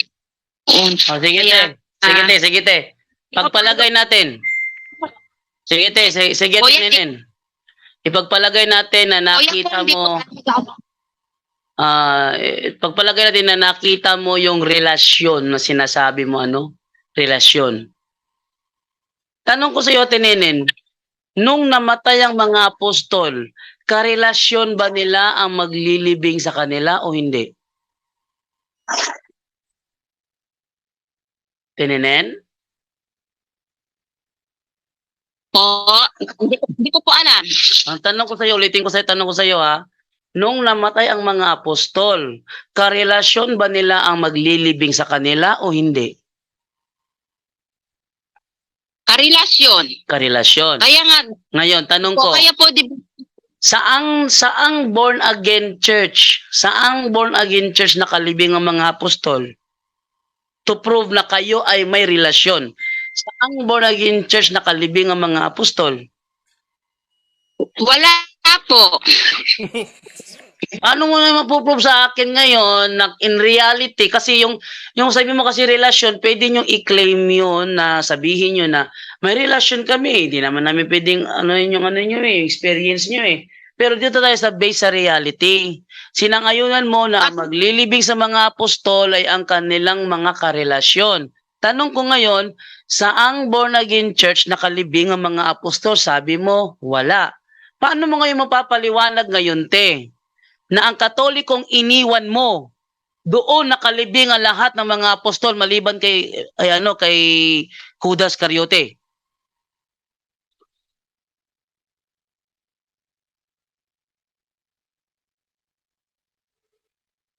Oh, sige, te. Sige, te. Pagpalagay natin. Sige, te. Sige, O, te, yan, Nenen. Ipagpalagay natin na nakita mo, pagpalagay natin na nakita mo yung relasyon na sinasabi mo, relasyon. Tanong ko sa iyo, Nenen, nung namatay ang mga apostol, karelasyon ba nila ang maglilibing sa kanila o hindi? Tinenen? Po, hindi ko po alam. Ang tanong ko sa iyo, ulitin ko sa tanong ko sa iyo ha. Nung namatay ang mga apostol, karelasyon ba nila ang maglilibing sa kanila o hindi? Karelasyon. Karelasyon. Kaya nga Ngayon, tanong po, ko, kaya po, saang born again church, saang born again church nakalibing ang mga apostol? To prove na kayo ay may relasyon. Saang born again church nakalibing ang mga apostol? wala po. Ano mo na mapuprove sa akin ngayon na in reality, kasi yung sabi mo kasi relasyon, pwede nyo i-claim yun na sabihin nyo na may relasyon kami. Hindi naman namin pwedeng ano nyo experience nyo eh. Pero dito tayo sa base sa reality. Sinangayunan mo na ang maglilibing sa mga apostol ay ang kanilang mga karelasyon. Tanong ko ngayon, saang born again church nakalibing ang mga apostol? Sabi mo, wala. Paano mo ngayon mapapaliwanag ngayon, te? Na ang Katolikong iniwan mo, doon nakalibing ang lahat ng mga apostol maliban kay Judas Iscariote.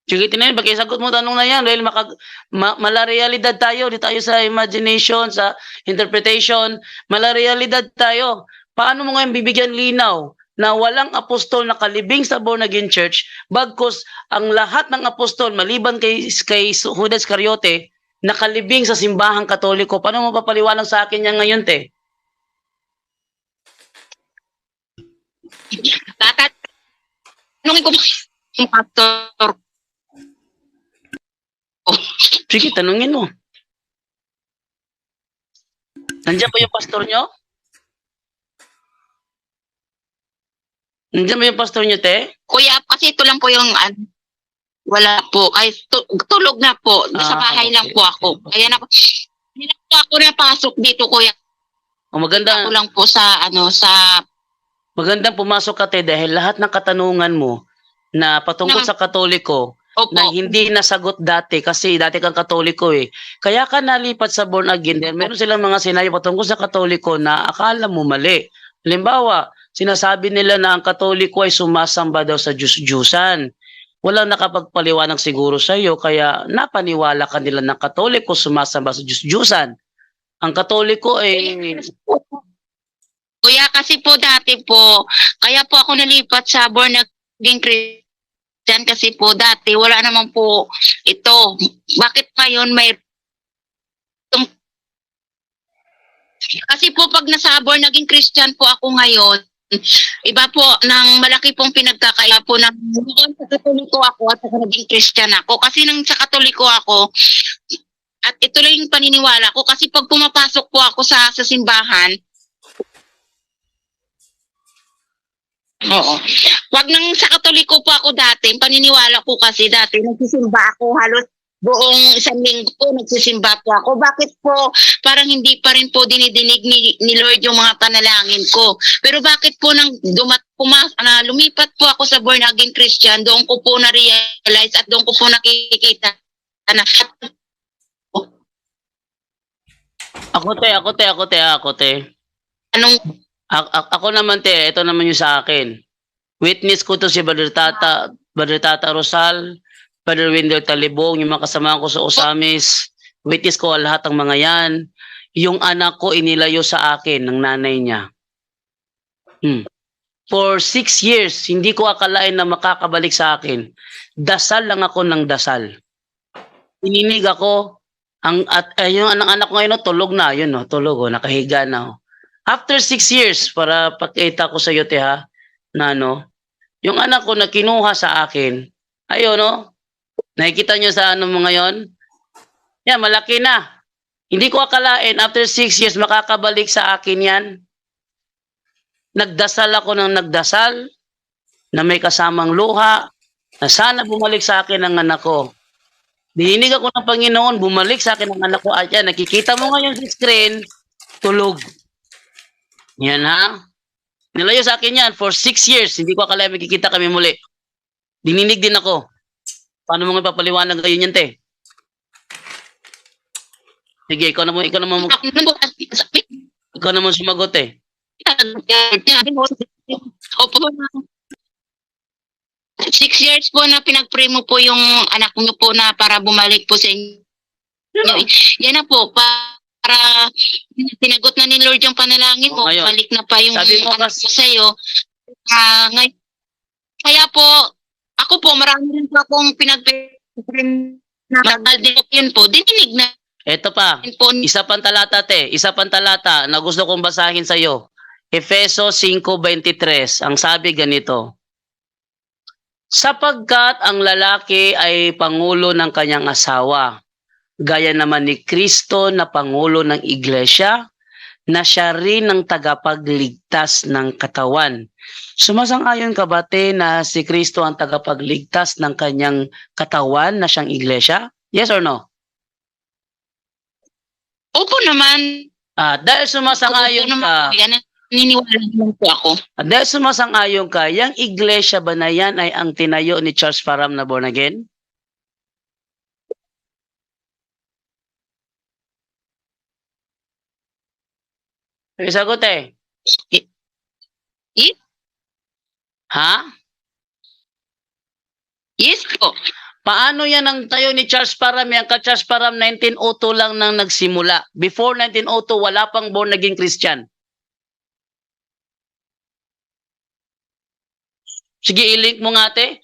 Sige, tinayin, sagot mo tanong na yan dahil malarealidad tayo, di tayo sa imagination, sa interpretation, malarealidad tayo. Paano mo ngayon bibigyan linaw na walang apostol nakalibing sa born again church, bagkus ang lahat ng apostol maliban kay Judas Iscariote nakalibing sa simbahang Katoliko? Paano mo papaliwanag sa akin yan ngayon, te? Tatanungin ko po yung pastor. Sige, tanungin mo. Nandiyan ba yung pastor nyo? Nandiyan ba yung pastor nyo, te? Kuya, kasi ito lang po yung wala po. Ay, tulog na po. Sa bahay lang po ako. Kaya na po. Hindi na po ako napasok dito, kuya. O maganda. Ako lang po sa Magandang pumasok ka, te, dahil lahat ng katanungan mo na patungkol sa Katoliko na opo. hindi nasagot dati kasi dati kang Katoliko eh. Kaya ka nalipat sa born again. Dahil meron silang mga sinabi patungkol sa Katoliko na akala mo mali. Halimbawa, sinasabi nila na ang Katoliko ay sumasamba daw sa Diyos-Diyusan. Walang nakapagpaliwanag siguro sa iyo kaya napaniwala ka nila ng Katoliko sumasamba sa Diyos-Diyusan. Ang Katoliko ay Kuya, kasi po dati po, kaya po ako nalipat sa born again Christian kasi po dati wala naman po ito. Bakit ngayon may kasi po pag nasa born again Christian po ako ngayon, iba po ng malaki pong pinagkakaiba po ng sa Katoliko ako at sa naging Christian ako. Kasi nang sa Katoliko ako, at ito lang yung paniniwala ko kasi pag pumapasok po ako sa simbahan, oo. Wag nang sa Katoliko po ako dati, paniniwala ko kasi dati nagsisimba ako halos buong isang linggo po nagsisimba po ako. Bakit po parang hindi pa rin po dinidinig ni Lord yung mga panalangin ko? Pero bakit po nang lumipat po ako sa born again Christian, doon ko po na-realize at doon ko po nakikita na Ako te. anong Ako naman te, ito naman yung sa akin. Witness ko to si Brother Tata Rosal, Brother Wendell Talibong, yung mga kasama ko sa Osamis. Witness ko lahat ng mga yan. Yung anak ko inilayo sa akin ng nanay niya. For 6 years, hindi ko akalain na makakabalik sa akin. Dasal lang ako ng dasal. Ininig ako, yung anak ko ngayon, tulog na, yun, no, tulog, nakahiga na. After 6 years, para pakita ko sa iyo, te, ha, na yung anak ko na kinuha sa akin, ayun, no, nakikita nyo sa mo ngayon? Yan, malaki na. Hindi ko akalain, after 6 years, makakabalik sa akin yan. Nagdasal ako ng nagdasal, na may kasamang luha, na sana bumalik sa akin ang anak ko. Dininig ako ng Panginoon, bumalik sa akin ang anak ko. At yan, nakikita mo ngayon sa screen, tulog. Yan ha. Nilayo sa akin yan for 6 years. Hindi ko akala makikita kami muli. Dininig din ako. Paano mo nga papaliwanag ngayon yan, te? Sige, ikaw naman sumagot, eh. Opo. 6 years po na pinag-pray mo po yung anak niyo po na para bumalik po sa inyo. Yan na po, para tinagot na ni Lord yung panalangin mo, Ngayon, balik na pa yung sabi mo anak kasi- mo sa'yo. Kaya po, ako po, marami rin po akong pinag-pray na tagal din po yun po, dininig na Ito pa, rin po isa pang talata isa pang talata na gusto kong basahin sa iyo. Efeso 5:23. Ang sabi ganito. Sapagkat ang lalaki ay pangulo ng kanyang asawa, gaya naman ni Kristo na pangulo ng iglesia, na siya rin ang tagapagligtas ng katawan. Sumasang-ayon ka ba, te, na si Kristo ang tagapagligtas ng kanyang katawan na siyang iglesia? Yes or no? Opo naman. Dahil sumasang-ayon Opo ka, naman. Yan, naniniwala naman po ako. dahil sumasang-ayon ka, yung iglesia ba na yan ay ang tinayo ni Charles Parham na born again? Sige, sagot eh. Yes, Ha? yes po. Paano yan ang tayo ni Charles Parham? Yan ka Charles Parham 1902 lang nang nagsimula. Before 1902, wala pang born again Christian. Sige, i-link mo nga, te.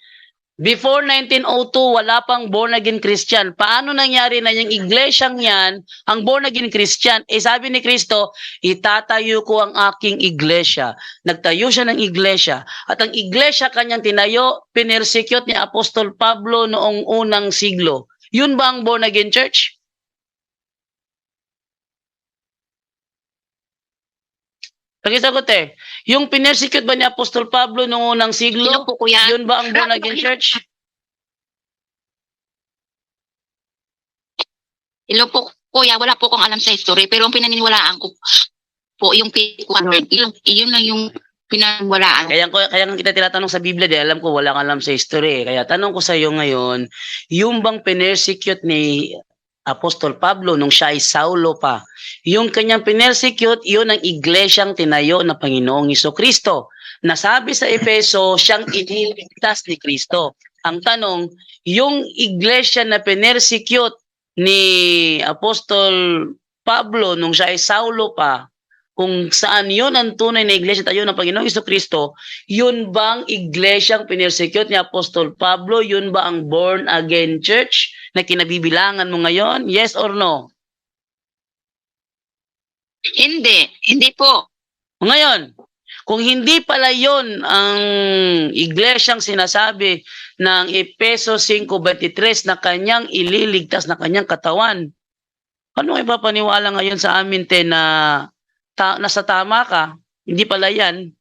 Before 1902, wala pang born again Christian. Paano nangyari na yung iglesyang yan, ang born again Christian? Sabi ni Kristo, itatayo ko ang aking iglesia. Nagtayo siya ng iglesia. At ang iglesia kanyang tinayo, pinersecute ni Apostol Pablo noong unang siglo. Yun ba ang born again church? Pakisagot eh. Yung pinersecute ba ni Apostol Pablo noong unang siglo? Sino po kuya? Yun ba ang born again church? Hello po, kuya, wala po akong alam sa history, pero ang pinaniniwalaan ko po, yung yun lang yung pinaniniwalaan. Kaya nga kita tinatanong sa Biblia, dahil alam ko wala kang alam sa history. Kaya tanong ko sa iyo ngayon, yung bang pinersecute ni Apostol Pablo nung siya ay Saulo pa, yung kanyang pinersecute, yun ang iglesyang tinayo na Panginoong Hesukristo. Nasabi sa Efeso, siyang iniligtas ni Kristo. Ang tanong, yung iglesia na pinersecute ni Apostol Pablo nung siya ay Saulo pa, kung saan yun ang tunay na iglesia tayo ng Panginoong Hesukristo, yun bang iglesyang pinersecute ni Apostol Pablo? Yun ba ang born again church na kinabibilangan mo ngayon? Yes or no? Hindi po. Ngayon, kung hindi pala yun ang iglesyang sinasabi ng Efeso 5:23 na kanyang ililigtas na kanyang katawan, ano ay papaniwala ngayon sa amin, te, na nasa tama ka? Hindi pala yan.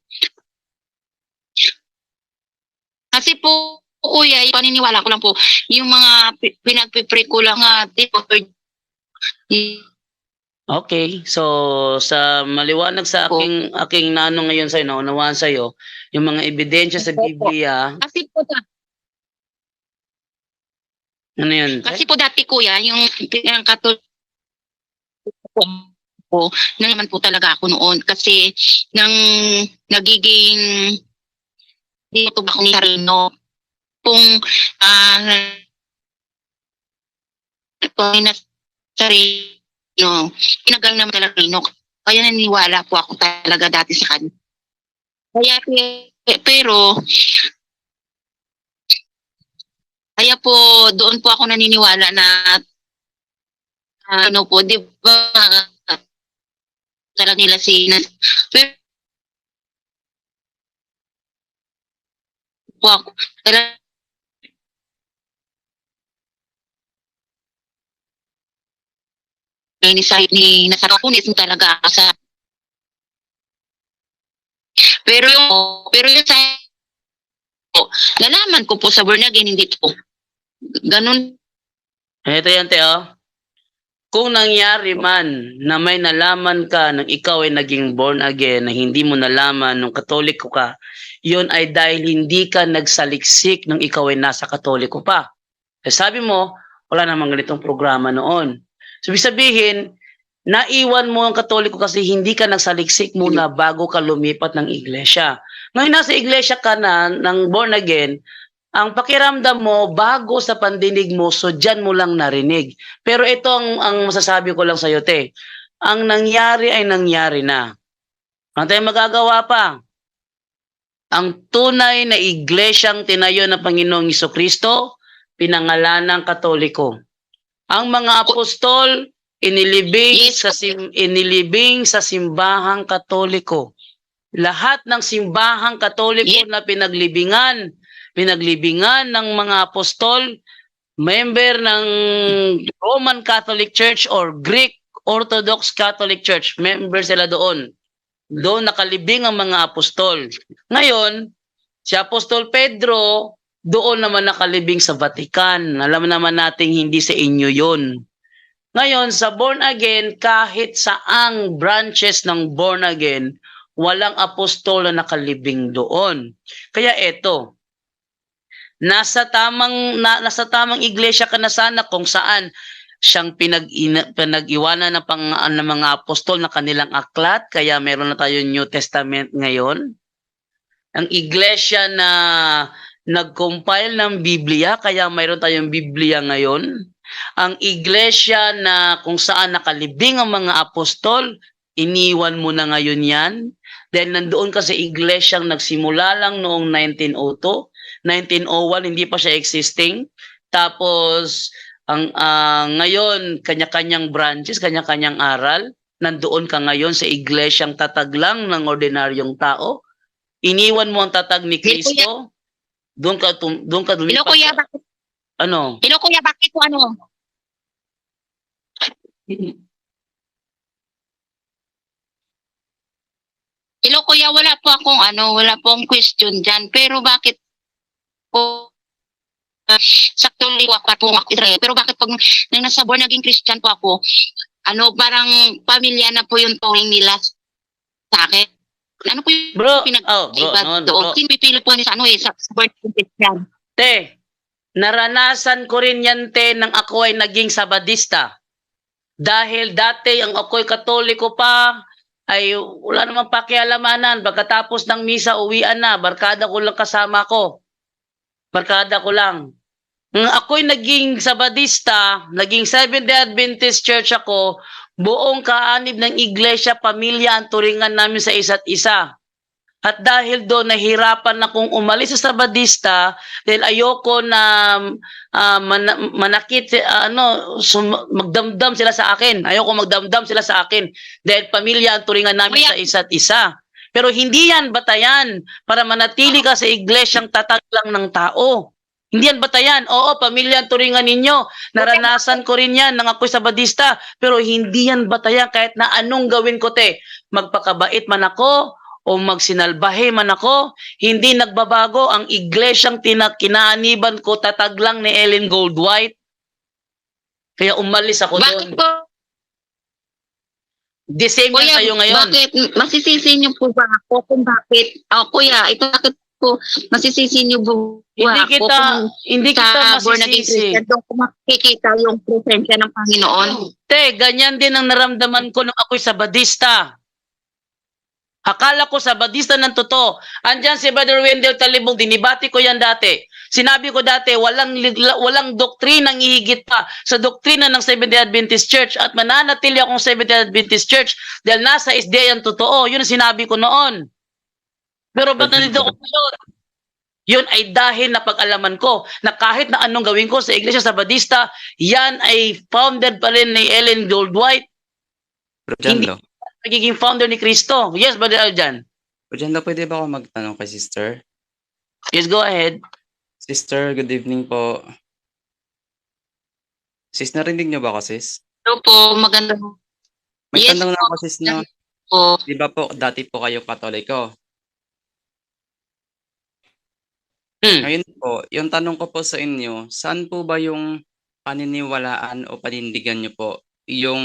Kasi po, kuya, yung paniniwala ko lang po, yung mga pinagpipray ko lang Okay. So, sa maliwanag sa aking naano ngayon sa'yo, naunawaan sa'yo, yung mga ebidensya sa Biblia, kasi po, ano yun? kasi po dati kuya, yung pinangkatol po, na naman po talaga ako noon kasi nang nagiging dito ba akong sarino kung sarino, kinagal naman talaga Rino. Kaya naniniwala po ako talaga dati sa kanya. Kaya pero kaya po doon po ako naniniwala na ano po, di ba talaga nila pero po ako talaga ni Nasarokunis talaga sa pero yung sa nalaman ko po sa born again hindi po ganun. Ito yan, Teo. Kung nangyari man na may nalaman ka nang ikaw ay naging born again na hindi mo nalaman nung Katoliko ka, yun ay dahil hindi ka nagsaliksik nung ikaw ay nasa Katoliko pa. Sabi mo, wala namang ganitong programa noon. So, ibig sabihin, Naiwan mo ang Katoliko kasi hindi ka nagsaliksik muna bago ka lumipat ng iglesia. Ngayon nasa iglesia ka na ng born again, ang pakiramdam mo bago sa pandinig mo, so dyan mo lang narinig. Pero ito ang masasabi ko lang sa'yo, te. Ang nangyari ay nangyari na. Ano tayong magagawa pa? Ang tunay na iglesyang tinayo ng Panginoong Kristo, pinangalanang Katoliko. Ang mga apostol, inilibing sa simbahang Katoliko. Lahat ng simbahang Katoliko na pinaglibingan ng mga apostol, member ng Roman Catholic Church or Greek Orthodox Catholic Church, member sila doon. Doon nakalibing ang mga apostol. Ngayon, si Apostol Pedro, doon naman nakalibing sa Vatican. Alam naman natin hindi sa inyo yun. Ngayon, sa born again, kahit saang branches ng born again, walang apostol na nakalibing doon. Kaya eto, nasa tamang iglesia ka na sana kung saan siyang pinag-iwanan ng mga apostol na kanilang aklat, kaya meron na tayong New Testament ngayon. Ang iglesia na nag-compile ng Biblia, kaya mayroon tayong Biblia ngayon. Ang iglesia na kung saan nakalibing ang mga apostol, iniwan mo na ngayon yan. Dahil nandoon ka sa iglesyang nagsimula lang noong 1902, 1901, hindi pa siya existing. Tapos, ngayon, kanya-kanyang branches, kanya-kanyang aral. Nandoon ka ngayon sa iglesyang tatag lang ng ordinaryong tao. Iniwan mo ang tatag ni Kristo. Doon ka Hello, lumipat. kuya, bakit? Ano? Hello, kuya, bakit po ano? Hello, kuya, wala po akong question dyan. Pero bakit po, sakto liwa pa po ako, pero bakit pag nang nasa born naging Christian po ako, parang pamilya na po yung towing nila sa akin. Ano po yung Bro, pinag-iba no, doon? bro. Pinipili po niya sa born naging Christian. Te, naranasan ko rin yan, te, nang ako ay naging Sabadista. Dahil dati ang ako'y Katoliko pa, ay wala namang pakialamanan. Pagkatapos ng misa, uwian na. Barkada ko lang kasama ko. Barkada ko lang. Nung ako'y naging Sabadista, naging Seventh-day Adventist Church ako, buong kaanib ng iglesia, pamilya ang turingan namin sa isa't isa. At dahil doon, nahirapan akong umalis sa Sabadista dahil ayoko na manakit, magdamdam sila sa akin. Ayoko magdamdam sila sa akin dahil pamilya ang turingan namin sa isa't isa. Pero hindi yan batayan para manatili ka sa iglesyang tatag lang ng tao. Hindi yan batayan. Oo, pamilya ang turingan ninyo. Naranasan ko rin yan nang ako'y Sabadista. Pero hindi yan batayan kahit na anong gawin ko, te. Magpakabait man ako o magsinalbahe man ako, hindi nagbabago ang iglesyang kinaaniban ko, tatag lang ni Ellen Goldwhite. Kaya umalis ako Bakit doon. po? The same yan Kuya, sa'yo ngayon. bakit? Masisisi niyo po ba ako kung bakit? Kuya, ito bakit po masisisi niyo po ba Hindi ako hindi kita sa born again masisisi. Christian doon ko makikita yung presensya ng Panginoon? Te, ganyan din ang naramdaman ko nung ako'y Sabadista. Akala ko Sabadista ng totoo. Andyan si Brother Wendell Talibong, dinibati ko yan dati. Sinabi ko dati, walang doktrinang ihigit pa sa doktrina ng Seventh-day Adventist Church at mananatili akong Seventh-day Adventist Church dahil nasa SDA ang totoo. Yun ang sinabi ko noon. Pero ba't nandito ko yun? Yun ay dahil napag-alaman ko na kahit na anong gawin ko sa Iglesia Sabadista, yan ay founded pa rin ni Ellen Goldwhite. Hindi nagiging founder ni Kristo. Yes, Brother Aljan. Janda, pwede ba ako magtanong kay sister? Yes, go ahead. Sister, good evening po. Sis, narinig niyo ba ako, sis? Hello po, maganda po. May Yes tanong na po. ako, sis, no? Po. Di ba po, dati po kayo Katoliko? Ngayon po, yung tanong ko po sa inyo, saan po ba yung paniniwalaan o panindigan niyo po? Yung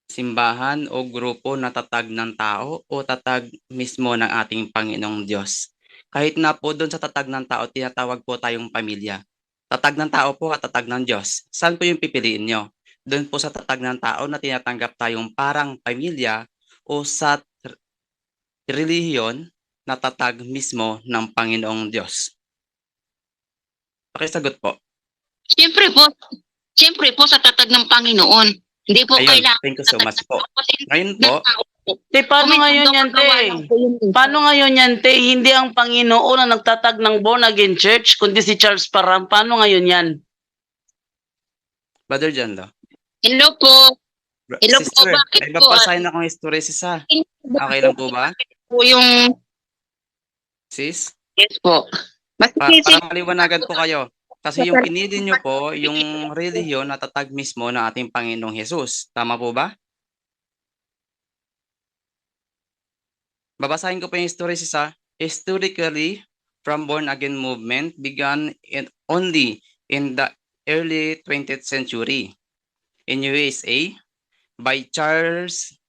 simbahan o grupo na tatag ng tao o tatag mismo ng ating Panginoong Diyos? Kahit na po doon sa tatag ng tao, tinatawag po tayong pamilya. Tatag ng tao po at tatag ng Diyos. Saan po yung pipiliin nyo? doon po sa tatag ng tao na tinatanggap tayong parang pamilya o sa relihiyon na tatag mismo ng Panginoong Diyos? Pakisagot po. Siyempre po sa tatag ng Panginoon. Hindi po Ayun, kailangan. thank you so much po. Ngayon po, Paano ngayon yan, te? Paano ngayon yan, te? Hindi ang Panginoon ang nagtatag ng born again church, kundi si Charles Parham. Paano ngayon yan? Brother John Lo. Hello po. Hello po, Sister, bakit may po? babasahin akong history sis. Okay lang po ba? Po yung Sis? yes po. Mas Para maliwanagan po kayo. Kasi yung pinili nyo po, yung relihiyon na tatag mismo ng ating Panginoong Jesus. Tama po ba? Babasahin ko po yung history sis. Historically, from born again movement began only in the early 20th century in USA by Charles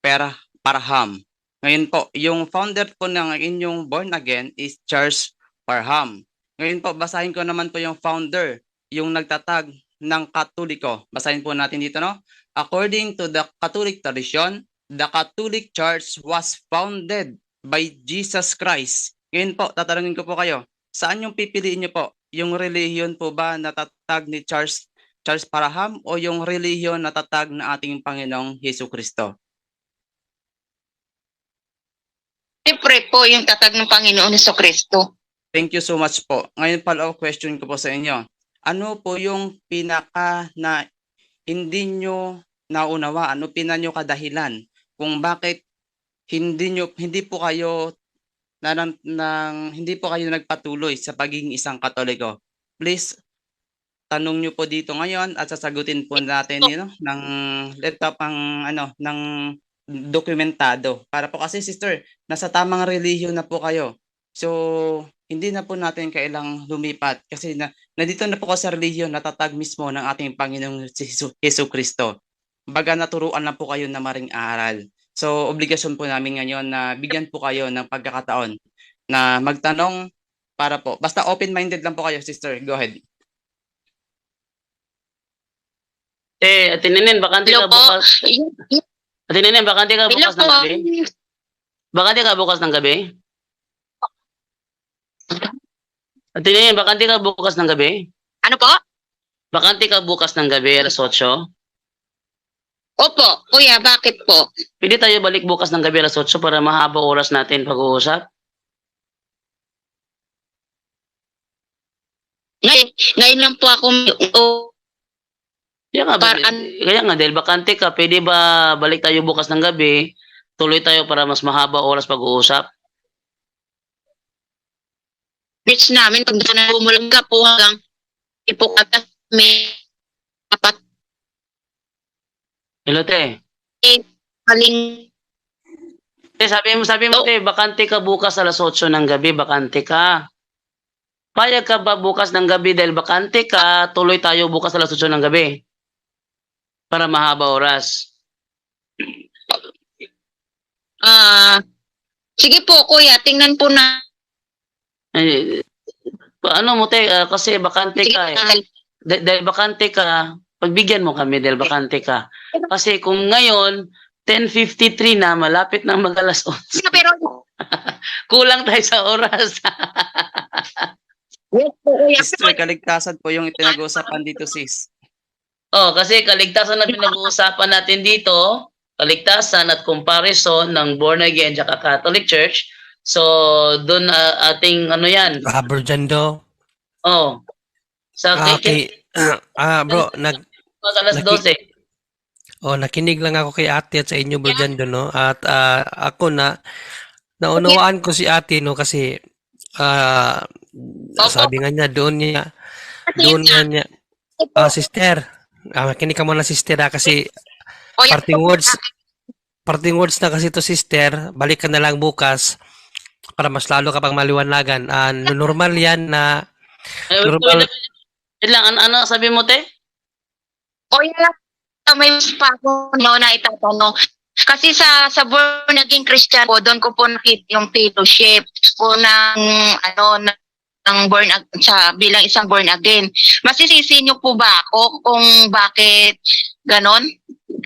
Parham. Ngayon po, yung founder po ng inyong born again is Charles Parham. Ngayon po, basahin ko naman po yung founder, yung nagtatag ng Katoliko. Basahin po natin dito, no? According to the Catholic tradition, the Catholic Church was founded by Jesus Christ. Ngayon po, tatanungin ko po kayo, saan yung pipiliin nyo po? Yung relihiyon po ba na tatag ni Charles Parham o yung relihiyon na tatag ng ating Panginoong Hesus Kristo? siyempre po yung tatag ng Panginoon Jesucristo. Thank you so much po. Ngayon follow-up question ko po sa inyo. Ano po yung pinaka na hindi nyo naunawa? Ano nyo kadahilan kung bakit hindi po kayo hindi po kayo nagpatuloy sa pagiging isang Katoliko? Please tanong nyo po dito ngayon at sasagutin po natin ng laptop ng dokumentado. Para po kasi sister, nasa tamang relihiyon na po kayo. So, hindi na po natin kailang lumipat kasi nandito na po kasi sa relihiyon na tatag mismo ng ating Panginoong Hesus Kristo. Baga naturuan na po kayo na maring aral. So, obligasyon po namin ngayon na bigyan po kayo ng pagkakataon na magtanong para po. Basta open-minded lang po kayo, sister. Go ahead. Ate Nenen, bakante Hello ka po. bukas. Ate Nenen, bakante ka Hello bukas po. ng gabi? Bakante ka bukas ng gabi? Ate Nenen, bakante ka bukas ng gabi? Ano po? Bakante ka bukas ng gabi, alas 8? Opo, kuya, bakit po? Pwede tayo balik bukas ng gabi, alas 8 para mahaba oras natin pag-uusap? Ngayon lang po ako Kaya nga, dahil bakante ka, pwede ba balik tayo bukas ng gabi, tuloy tayo para mas mahaba oras pag-uusap? reach namin pag na bumulga po hanggang ipukata may apat Hello, te. kaling Sabi mo, te, bakante ka bukas alas 8 ng gabi, bakante ka. Payag ka ba bukas ng gabi dahil bakante ka, tuloy tayo bukas alas 8 ng gabi? Para mahaba oras. sige po kuya, tingnan po na Ano mo, te, kasi bakante ka eh. Dahil bakante ka, pagbigyan mo kami dahil bakante ka. Kasi kung ngayon, 10:53 na, malapit na mag-alas 11. pero Kulang tayo sa oras. yes po kuya, Sister, kaligtasan po yung itinag-uusapan dito, sis. Kasi kaligtasan na pinag-uusapan natin dito, kaligtasan at comparison ng born again at Catholic Church. So, doon ating yan. Brother John Do. Sa Okay. Bro, alas 12. nakinig lang ako kay ate at sa inyo, Bro John Do, no? At ako naunawaan ko si ate, no? Kasi sabi nga niya, doon nga niya, sister, makinig ka muna, sister, kasi kuya, parting words na kasi to, sister, balik ka na lang bukas para mas lalo ka pang maliwanagan. Normal yan na normal. Ano sabi mo, te? kuya, may pa ako na itatanong. Kasi sa born again Christian po, doon ko po nakita yung fellowship po ng bilang isang born again. Masisisi niyo po ba ako kung bakit ganon,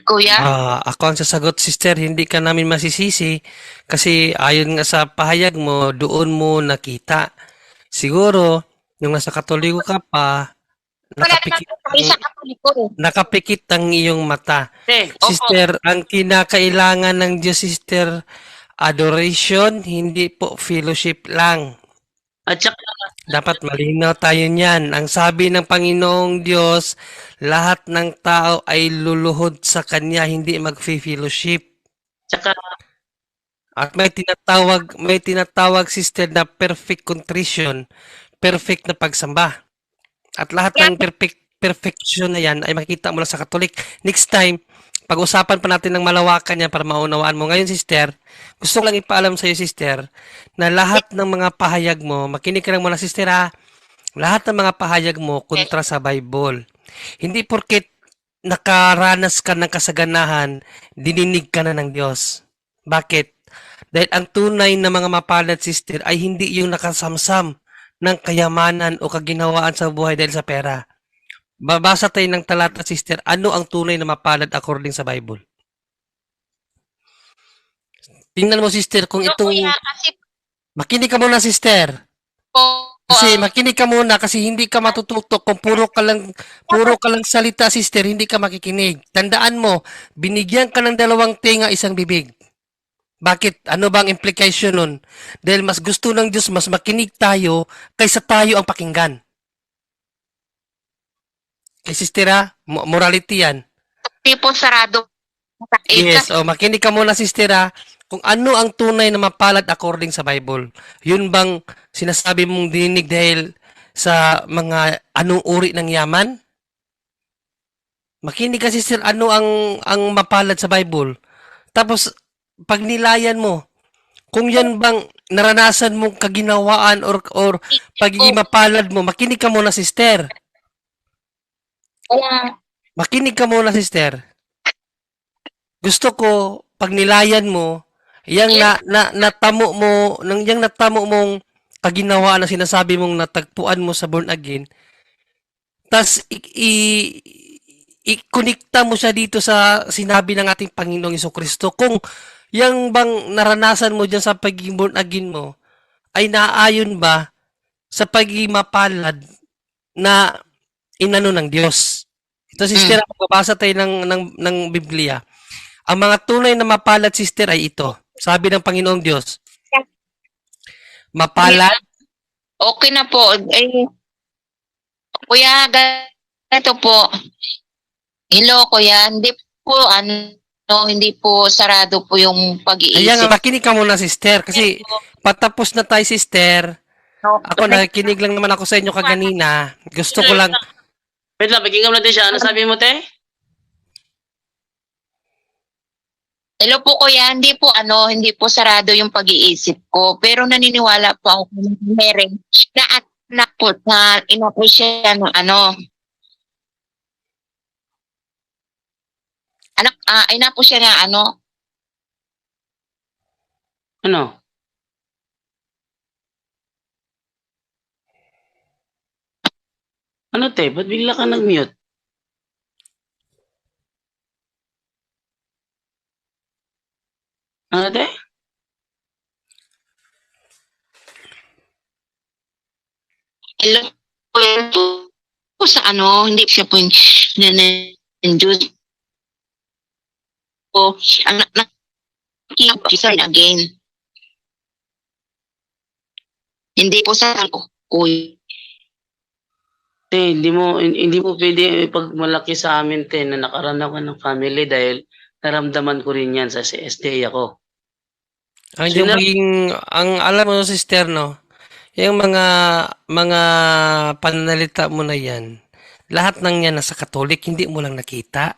kuya? Ako ang sasagot, sister, hindi ka namin masisisi kasi ayon nga sa pahayag mo, doon mo nakita. Siguro, nung nasa Katoliko ka pa, Wala naman po kami sa Katoliko. nakapikit ang iyong mata. Opo. Sister, ang kinakailangan ng Diyos, sister, adoration, hindi po fellowship lang. At saka, Dapat malinaw tayo niyan. Ang sabi ng Panginoong Diyos, lahat ng tao ay luluhod sa Kanya, hindi mag-fellowship. saka At may tinatawag sister na perfect contrition, perfect na pagsamba. At lahat ng perfection na yan ay makikita mo lang sa Katolik. Next time, pag-usapan pa natin ng malawakan yan para maunawaan mo. Ngayon, sister, gusto ko lang ipaalam sa iyo, sister, na lahat ng mga pahayag mo, makinig ka lang muna, sister, ha? Lahat ng mga pahayag mo kontra sa Bible. Hindi porket nakaranas ka ng kasaganahan, dininig ka na ng Diyos. Bakit? Dahil ang tunay na mga mapalad, sister, ay hindi yung nakasamsam ng kayamanan o kaginawaan sa buhay dahil sa pera. Babasa tayo ng talata, sister. Ano ang tunay na mapalad according sa Bible? Tingnan mo, sister, kung itong... Kuya, kasi Makinig ka muna, sister. po, Kasi makinig ka muna kasi hindi ka matututo kung puro ka lang salita, sister, hindi ka makikinig. Tandaan mo, binigyan ka ng 2 tenga, 1 bibig. Bakit? Ano ba ang implication nun? Dahil mas gusto ng Diyos, mas makinig tayo kaysa tayo ang pakinggan. Kay sister, ha? Morality yan. hindi po sarado. Yes, makinig ka muna, sister, ha? Kung ano ang tunay na mapalad according sa Bible. Yun bang sinasabi mong dinig dahil sa mga anong uri ng yaman? Makinig ka, sister, ano ang mapalad sa Bible. Tapos, pag nilayan mo, kung yan bang naranasan mong kaginawaan or pagiging mapalad mo, makinig ka muna, sister. Kaya, Makinig ka muna, sister. Gusto ko, pag nilayan mo, yang natamo mo, yang natamo mong kaginawaan na sinasabi mong natagpuan mo sa born again, tas i-connecta mo siya dito sa sinabi ng ating Panginoong Jesucristo. Kung yang bang naranasan mo dyan sa pagiging born again mo, ay naayon ba sa pagiging mapalad na inano ng Diyos? Ito, sister, magbabasa tayo ng Biblia. Ang mga tunay na mapalad, sister, ay ito. Sabi ng Panginoong Diyos, mapalad, okay na po. Kuya, ganito po. Hello, kuya. Hindi po sarado po yung ayan, pag-iisip. makinig ka muna, sister, kasi patapos na tayo, sister. Ako, nakikinig lang naman ako sa inyo kaganina. Gusto ko lang, wait lang, pakinggan natin siya. Ano sabi mo, te? Hello po, kuya. Hindi po sarado yung pag-iisip ko. Pero naniniwala po ako na meron na anak po na ina po siya ng ina po siya na Ano? Ano, te? Ba't bigla ka nag-mute? Ano, te? hello po sa hindi siya po yung Diyos po. Isa again. Hindi po sa kuya. Te, hindi mo pwede ipagmalaki sa amin, te, na nakaranaw ka ng family dahil naramdaman ko rin yan sa CSDA ako. ang alam mo, sister, no, yung mga pananalita mo na yan, lahat ng yan nasa Katolik, hindi mo lang nakita.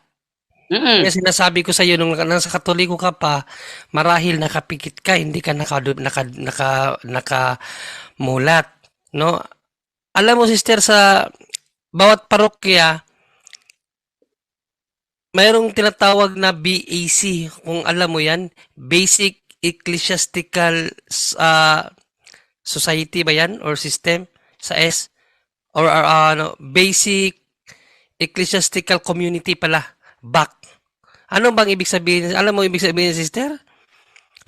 Mm-mm. Kaya sinasabi ko sa iyo, nung nasa Katoliko ka pa, marahil nakapikit ka, hindi ka nakamulat, no? Alam mo, sister, sa bawat parokya, mayroong tinatawag na BAC, kung alam mo yan, Basic Ecclesiastical Society ba yan? Or system? Sa S? Or ano, basic ecclesiastical community pala. BAC. Ano bang ibig sabihin? Alam mo ibig sabihin, sister?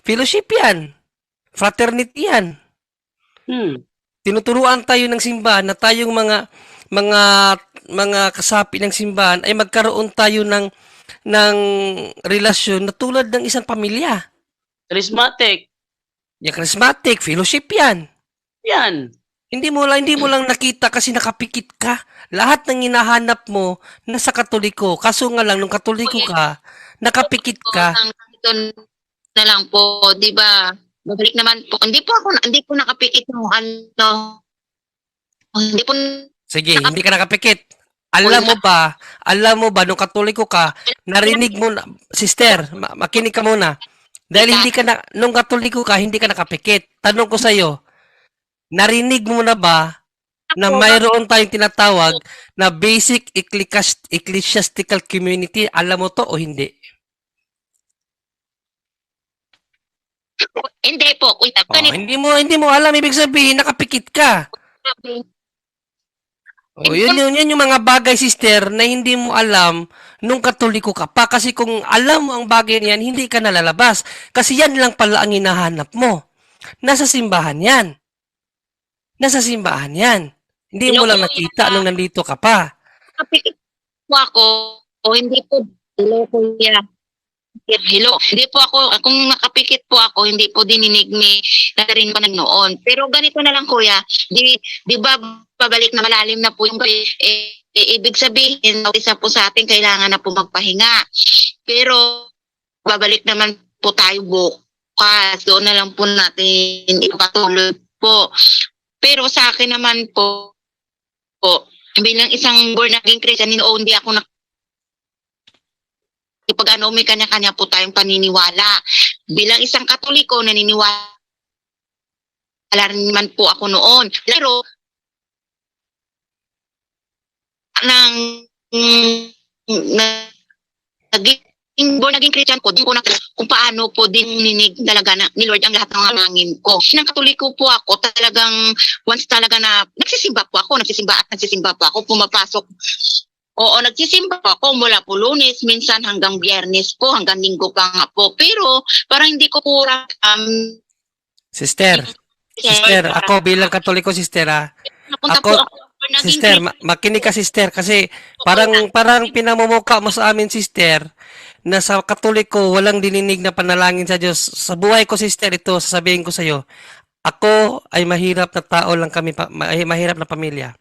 Fellowship yan. Fraternity yan. Hmm. Tinuturuan tayo ng simbahan na tayong mga mga kasapi ng simbahan ay magkaroon tayo ng relasyon na tulad ng isang pamilya. Charismatic. Yung charismatic, fellowship yan. Yan. Hindi mo lang nakita kasi nakapikit ka. Lahat ng hinahanap mo nasa Katoliko. Kaso nga lang nung Katoliko ka, nakapikit ka. Ito na lang po, 'di ba? Babalik naman po. Hindi ko nakapikit ng ano. Hindi po Sige, hindi ka nakapikit. Alam mo ba nung Katoliko ka, narinig mo na, sister, makinig ka muna. Dahil nung Katoliko ka, hindi ka nakapikit. Tanong ko sa'yo, narinig mo na ba na mayroon tayong tinatawag na basic ecclesiastical community? Alam mo to o hindi? hindi po. Kuya, Oh, hindi mo alam, ibig sabihin, nakapikit ka. Oh, yun yung mga bagay, sister, na hindi mo alam nung Katoliko ka pa. Kasi kung alam mo ang bagay niyan, hindi ka nalalabas. Kasi yan lang pala ang hinahanap mo. Nasa simbahan yan. Nasa simbahan yan. Hindi mo lang nakita nung nandito ka pa. nakapikit po ako. O hindi po. Hello, kuya. Hello. Hindi po ako, kung nakapikit po ako, hindi po dininig ni Catherine pa noon. Pero ganito na lang, kuya. Di ba, pabalik na malalim na po yung ibig sabihin, isa po sa atin, kailangan na po magpahinga. Pero, babalik naman po tayo bukas. Doon na lang po natin ipatuloy po. Pero sa akin naman po, bilang isang born again Christian, hindi ako pag may kanya-kanya po tayong paniniwala. Bilang isang Katoliko, naniniwala rin man po ako noon. Pero, naging Christian ko, din ko kung paano po dininig talaga ni Lord ang lahat ng hangin ko. Nang Katoliko po ako, talagang once talaga na nagsisimba po ako, pumapasok. Oo, nagsisimba po ako mula po Lunes, minsan hanggang Biyernes po, hanggang Linggo pa nga po. Pero parang hindi ko po Sister, ako bilang Katoliko, sister, napunta Ako, po ako. Naging sister, makinig ka, sister, kasi parang pinamumuka mo sa amin, sister, na sa Katoliko, walang dininig na panalangin sa Diyos. Sa buhay ko, sister, ito, sasabihin ko sa iyo, ako ay mahirap na tao lang kami, mahirap na pamilya.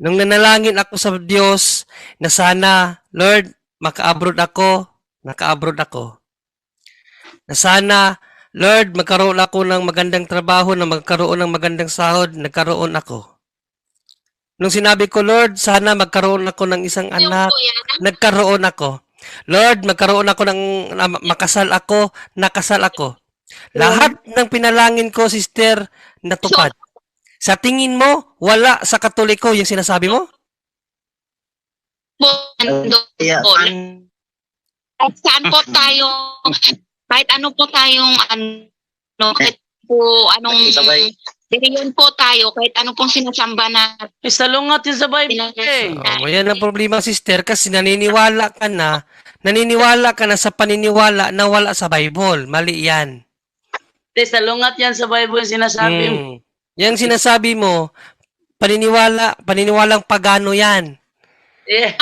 Nung nanalangin ako sa Diyos, na sana, Lord, naka-abroad ako. Na sana, Lord, magkaroon ako ng magandang trabaho, na magkaroon ng magandang sahod, nagkaroon ako. Nung sinabi ko, Lord, sana magkaroon ako ng isang anak, nagkaroon ako. Lord, magkaroon ako ng makasal ako, nakasal ako. Lahat ng pinalangin ko, sister, natupad. Sa tingin mo, wala sa Katoliko yung sinasabi mo? Kahit saan po tayo, kahit ano po tayong kahit po anong reliyon po tayo, kahit ano pong sinasamba na Salungat yun sa Bible eh. Yan ang problema, sister, kasi naniniwala ka na sa paniniwala na wala sa Bible. Mali yan. Salungat yan sa Bible yung sinasabi mo. Yang sinasabi mo, paniniwalang pagano yan. Yeah.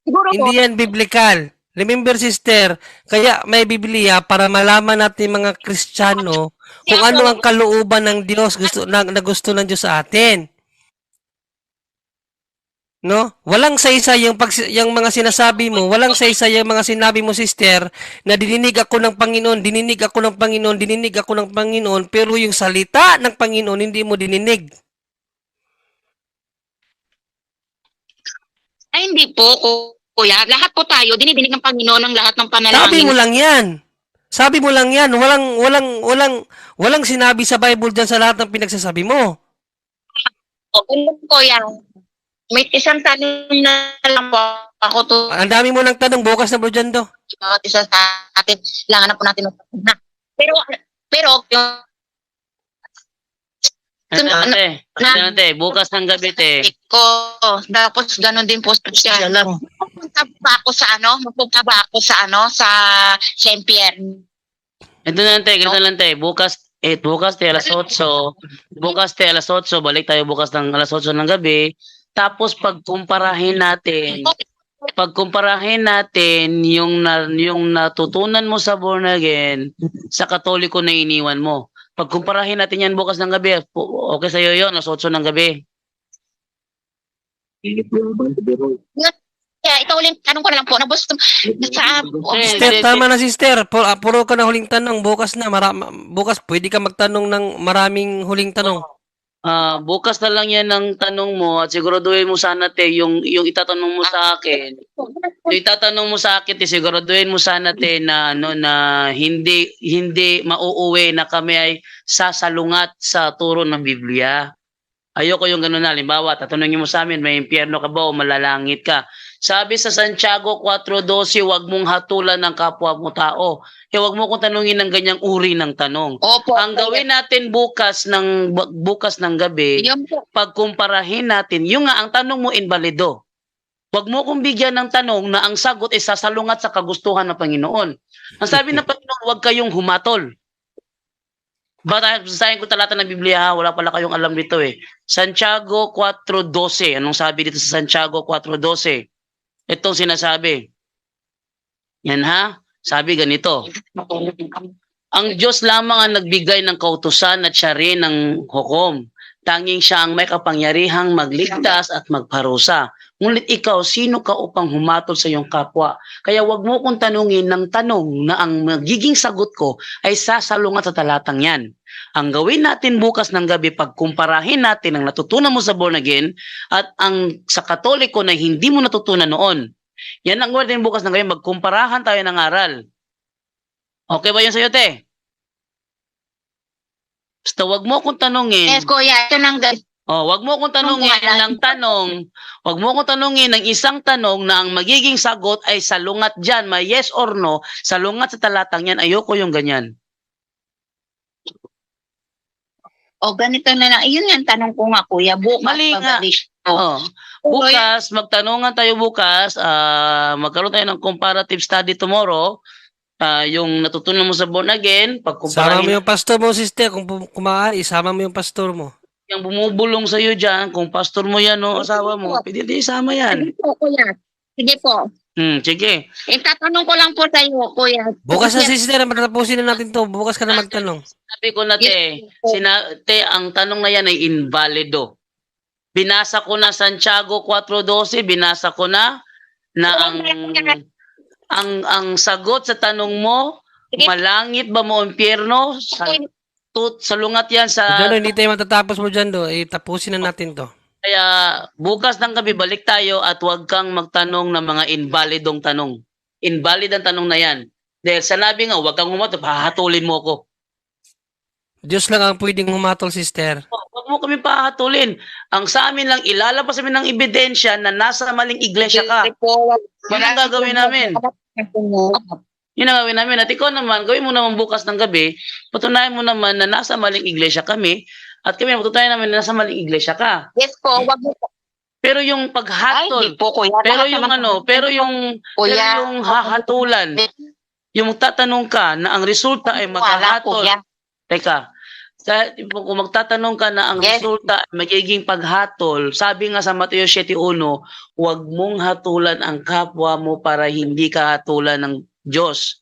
siguro po, Hindi yan biblical. Remember, sister, kaya may Biblia para malaman natin mga Kristiyano kung ano ang kalooban ng Diyos na gusto ng Diyos sa atin. No? Walang saysay yung mga sinasabi mo, walang saysay yung mga sinabi mo, sister, na dininig ako ng Panginoon, pero yung salita ng Panginoon hindi mo dininig. ay hindi po, kuya. Lahat po tayo, dinidinig ng Panginoon ang lahat ng panalangin. Sabi mo lang yan. Walang sinabi sa Bible dyan sa lahat ng pinagsasabi mo. Kuya, may isang tanong na lang po ako to. Ang dami mo ng tanong, bukas na bro dyan do. Isa sa atin, kailangan na po natin na. Pero yung Ate, bukas ng gabi, te. ko. Tapos ganun din po siya. Mapunta ba ako sa Saint Pierre? Ito na, te, ganito lang, te. Bukas, te, alas 8. Bukas, te, alas 8. Balik tayo bukas ng alas 8 ng gabi. Tapos, pagkumparahin natin yung natutunan mo sa born again sa Katoliko na iniwan mo. Pagkumparahin natin yan bukas ng gabi. Okay sa'yo yun, alas 8 ng gabi. Kaya ito ulit, tanong ko na lang po, Sister, tama na sister. Puro ka na huling tanong. Bukas na. Bukas pwede ka magtanong ng maraming huling tanong. Bukas na lang yan ang tanong mo at siguraduhin mo sana, te, yung itatanong mo sa akin. Yung itatanong mo sa akin, te, siguraduhin mo sana, te, na hindi mauuwi na kami ay sasalungat sa turo ng Biblia. Ayoko yung gano'n na. Halimbawa, tatanungin mo sa amin, may impyerno ka ba o malalangit ka? Sabi sa Santiago 4:12, huwag mong hatulan ng kapwa mo tao. Huwag mo kong tanungin ng ganyang uri ng tanong. Opo. Ang gawin natin bukas ng gabi, Yun po. pagkumparahin natin, yung nga ang tanong mo invalido. Huwag mo kong bigyan ng tanong na ang sagot ay sasalungat sa kagustuhan ng Panginoon. Ang sabi ng Panginoon, huwag kayong humatol. Basahin ko talata ng Biblia, ha? Wala pala kayong alam dito eh. Santiago 4:12. Anong sabi dito sa Santiago 4:12? Itong sinasabi. Yan, ha? Sabi ganito. Ang Diyos lamang ang nagbigay ng kautusan at siya rin ang hukom. Tanging siya ang may kapangyarihang magligtas at magparusa. Ngunit ikaw, sino ka upang humatol sa iyong kapwa? Kaya wag mo kong tanungin ng tanong na ang magiging sagot ko ay sasalungat sa talatang yan. Ang gawin natin bukas ng gabi, pagkumparahin natin ang natutunan mo sa born again at ang sa Katoliko na hindi mo natutunan noon. Yan ang gawin natin bukas ng gabi, magkumparahan tayo ng aral. Okay ba yun sa'yo, te? Basta wag mo akong tanungin. Yes, kuya, ito nang Wag mo akong tanungin wag mo akong tanungin ng isang tanong na ang magiging sagot ay salungat diyan, may yes or no, salungat sa talatang yan. Ayoko yung ganyan. ganito na lang. Yun yung tanong ko nga, kuya. Bukas Mali nga. Bukas, magtanungan tayo bukas, magkaroon tayo ng comparative study tomorrow. Yung natutunan mo sa born again, Sama mo pagkumparahin yung pastor mo, sister. Kung kumari, isama mo yung pastor mo. yung bumubulong sa iyo diyan, kung pastor mo yan o asawa mo, pwede din isama yan. Sige po, kuya. Sige po. Sige. Itatanong ko lang po sa iyo, kuya. Bukas na sister, matatapusin na natin to. Bukas ka na magtanong. Sabi ko na, te, ang tanong na yan ay invalido. Binasa ko na Santiago 4:12, binasa ko na ang sagot sa tanong mo, malangit ba mo o impyerno? Salungat yan sa... Diyan, hindi tayo matatapos mo dyan, do. Tapusin na natin to. Kaya bukas ng gabi, balik tayo at huwag kang magtanong ng mga invalidong tanong. Invalid ang tanong na yan. Dahil sanabi nga, huwag kang humatol, pahatulin mo ko. Diyos lang ang pwedeng humatol, sister. Huwag mo kami pahatulin. Ang sa amin lang, ilalabas namin ng ebidensya na nasa maling iglesia ka. Yan ang gagawin namin. Yun ang gawin namin. At ikaw naman, gawin mo naman bukas ng gabi, patunayan mo naman na nasa maling iglesia kami, at kami patunayan namin na nasa maling iglesia ka. Yes po, wag mo po. Pero yung paghatol, Ay, di po, kuya. pero yung hahatulan, yung tatanong ka na ang resulta ay maghahatol. Teka, kung magtatanong ka na ang resulta ay magiging paghatol, sabi nga sa Mateo 7:1, huwag mong hatulan ang kapwa mo para hindi ka hatulan ng Diyos.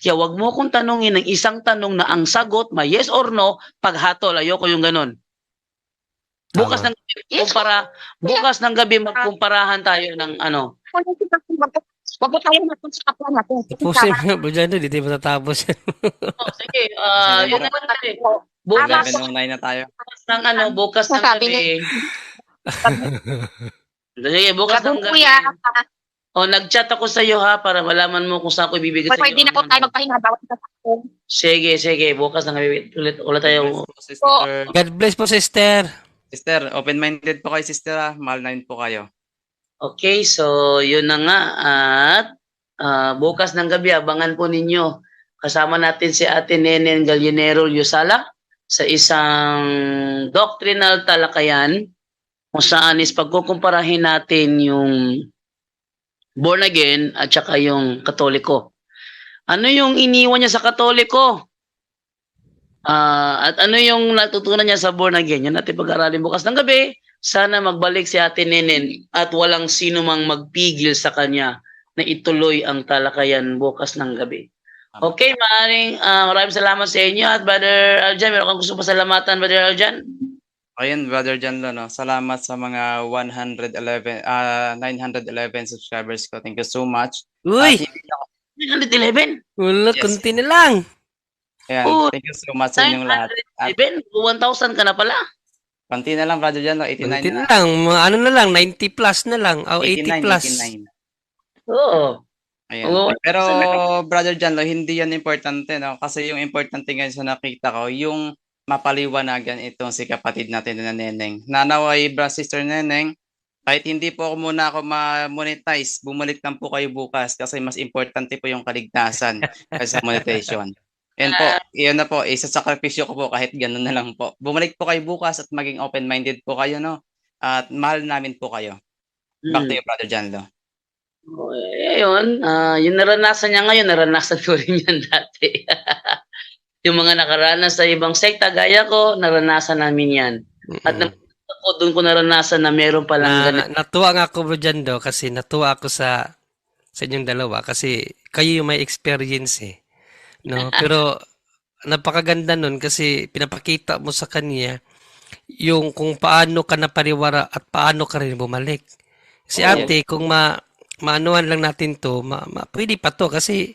Kaya wag mo kong tanungin ng isang tanong na ang sagot, may yes or no, paghatol. Ayoko yung ganun. Bukas ng gabi magkumparahan tayo ng ano. Wag po tayo natin sa kapwa natin. Tapusin mo, bro, dyan, hindi tayo matatapos. Sige, yun na natin. Bukas 11:09 na tayo. bukas ng gabi. Sige, bukas ng gabi. Nag-chat ako sa iyo ha para malaman mo kung saan ko ibibigay sa iyo. Pwede na po tayo magpahinga bawat isa sa atin. Sige, bukas ng gabi ulit tayo. Sister, God bless po, sister. sister, open-minded po kayo, sister. Mahal na yun po kayo. Okay, so yun na nga at bukas ng gabi abangan po ninyo. Kasama natin si Ate Nenen Gallinero Yusala sa isang doctrinal talakayan kung saan is pagkukumparahin natin yung born again at saka yung Katoliko. Ano yung iniwan niya sa Katoliko? At ano yung natutunan niya sa born again? Yan natin pag-aralin bukas ng gabi. Sana magbalik si Ate Nenen at walang sino mang magpigil sa kanya na ituloy ang talakayan bukas ng gabi. Okay, maraming salamat sa inyo. At Brother Aljan, meron kang gusto pasalamatan, Brother Aljan? Ayun, Brother John no? Salamat sa mga 911 subscribers ko. Thank you so much. Uy, At hindi ako- 911? wala, Yes. kunti na lang. Ayan, Oh, thank you so much sa inyong lahat. At 1,000 ka na pala. konti na lang, Brother John, 89 Kunti na na lang. Mga ano na lang, 90 plus na lang. O 80 plus. 89. Oo. Ayan. Oo. Pero, Brother John, hindi yan importante, no? Kasi yung importante ngayon sa nakita ko, yung mapaliwanagan itong si kapatid natin na Neneng. Nanaway, Sister Neneng, kahit hindi po ako ma-monetize, bumalik lang po kayo bukas kasi mas importante po yung kaligtasan kaysa monetization. Yan po, yun na po, isasakripisyo ko po kahit gano'n na lang po. Bumalik po kayo bukas at maging open-minded po kayo, no? At mahal namin po kayo. Back to you, Brother John Lo. Yun, yung naranasan niya ngayon, naranasan ko rin yan dati. Yung mga nakaranas sa ibang sekta, gaya ko, naranasan namin yan. At ako, doon ko naranasan na meron palang ganito. Natuwa nga ako, Bro Jando, kasi natuwa ako sa inyong dalawa kasi kayo yung may experience eh. No? Pero napakaganda nun kasi pinapakita mo sa kanya yung kung paano ka napariwara at paano ka rin bumalik. Si ate, kung maanuhan lang natin to, pwede pa to kasi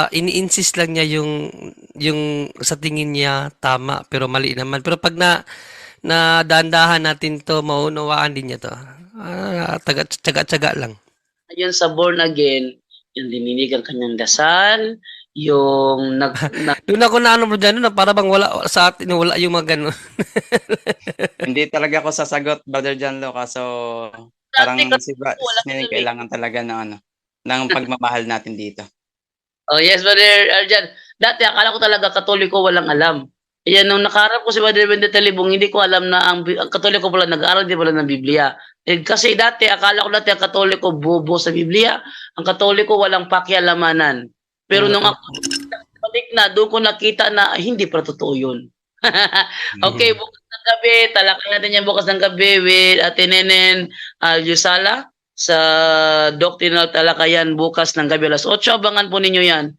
ini-insist lang niya yung sa tingin niya tama pero mali naman. Pero pag dahan-dahan natin to, maunawaan din niya to. Tsaga-tsaga lang. Yun sa born again, yung dininig ang kanyang dasal, yung Doon ako na bro dyan, na para bang wala sa atin, wala yung mga ganun. Hindi talaga ako sasagot, Brother John Lo, kaso parang si wala Neneng kami. kailangan talaga ng pagmamahal natin dito. Oh yes, Brother Arjan. Dati akala ko talaga Katoliko walang alam. Yan, nung nakaharap ko si Brother Bende Talibong, hindi ko alam na ang Katoliko pala nag-aaral din pala ng Biblia. Kasi akala ko dati ang Katoliko bobo sa Biblia. Ang Katoliko walang pakialamanan. Pero nung ako balik na, doon ko nakita na hindi pa totoo yun. Okay, bukas ng gabi, talakay natin yan bukas ng gabi with Ate Nenen Yusala sa Doctrinal Talakayan bukas ng gabi alas 8. Abangan po ninyo yan.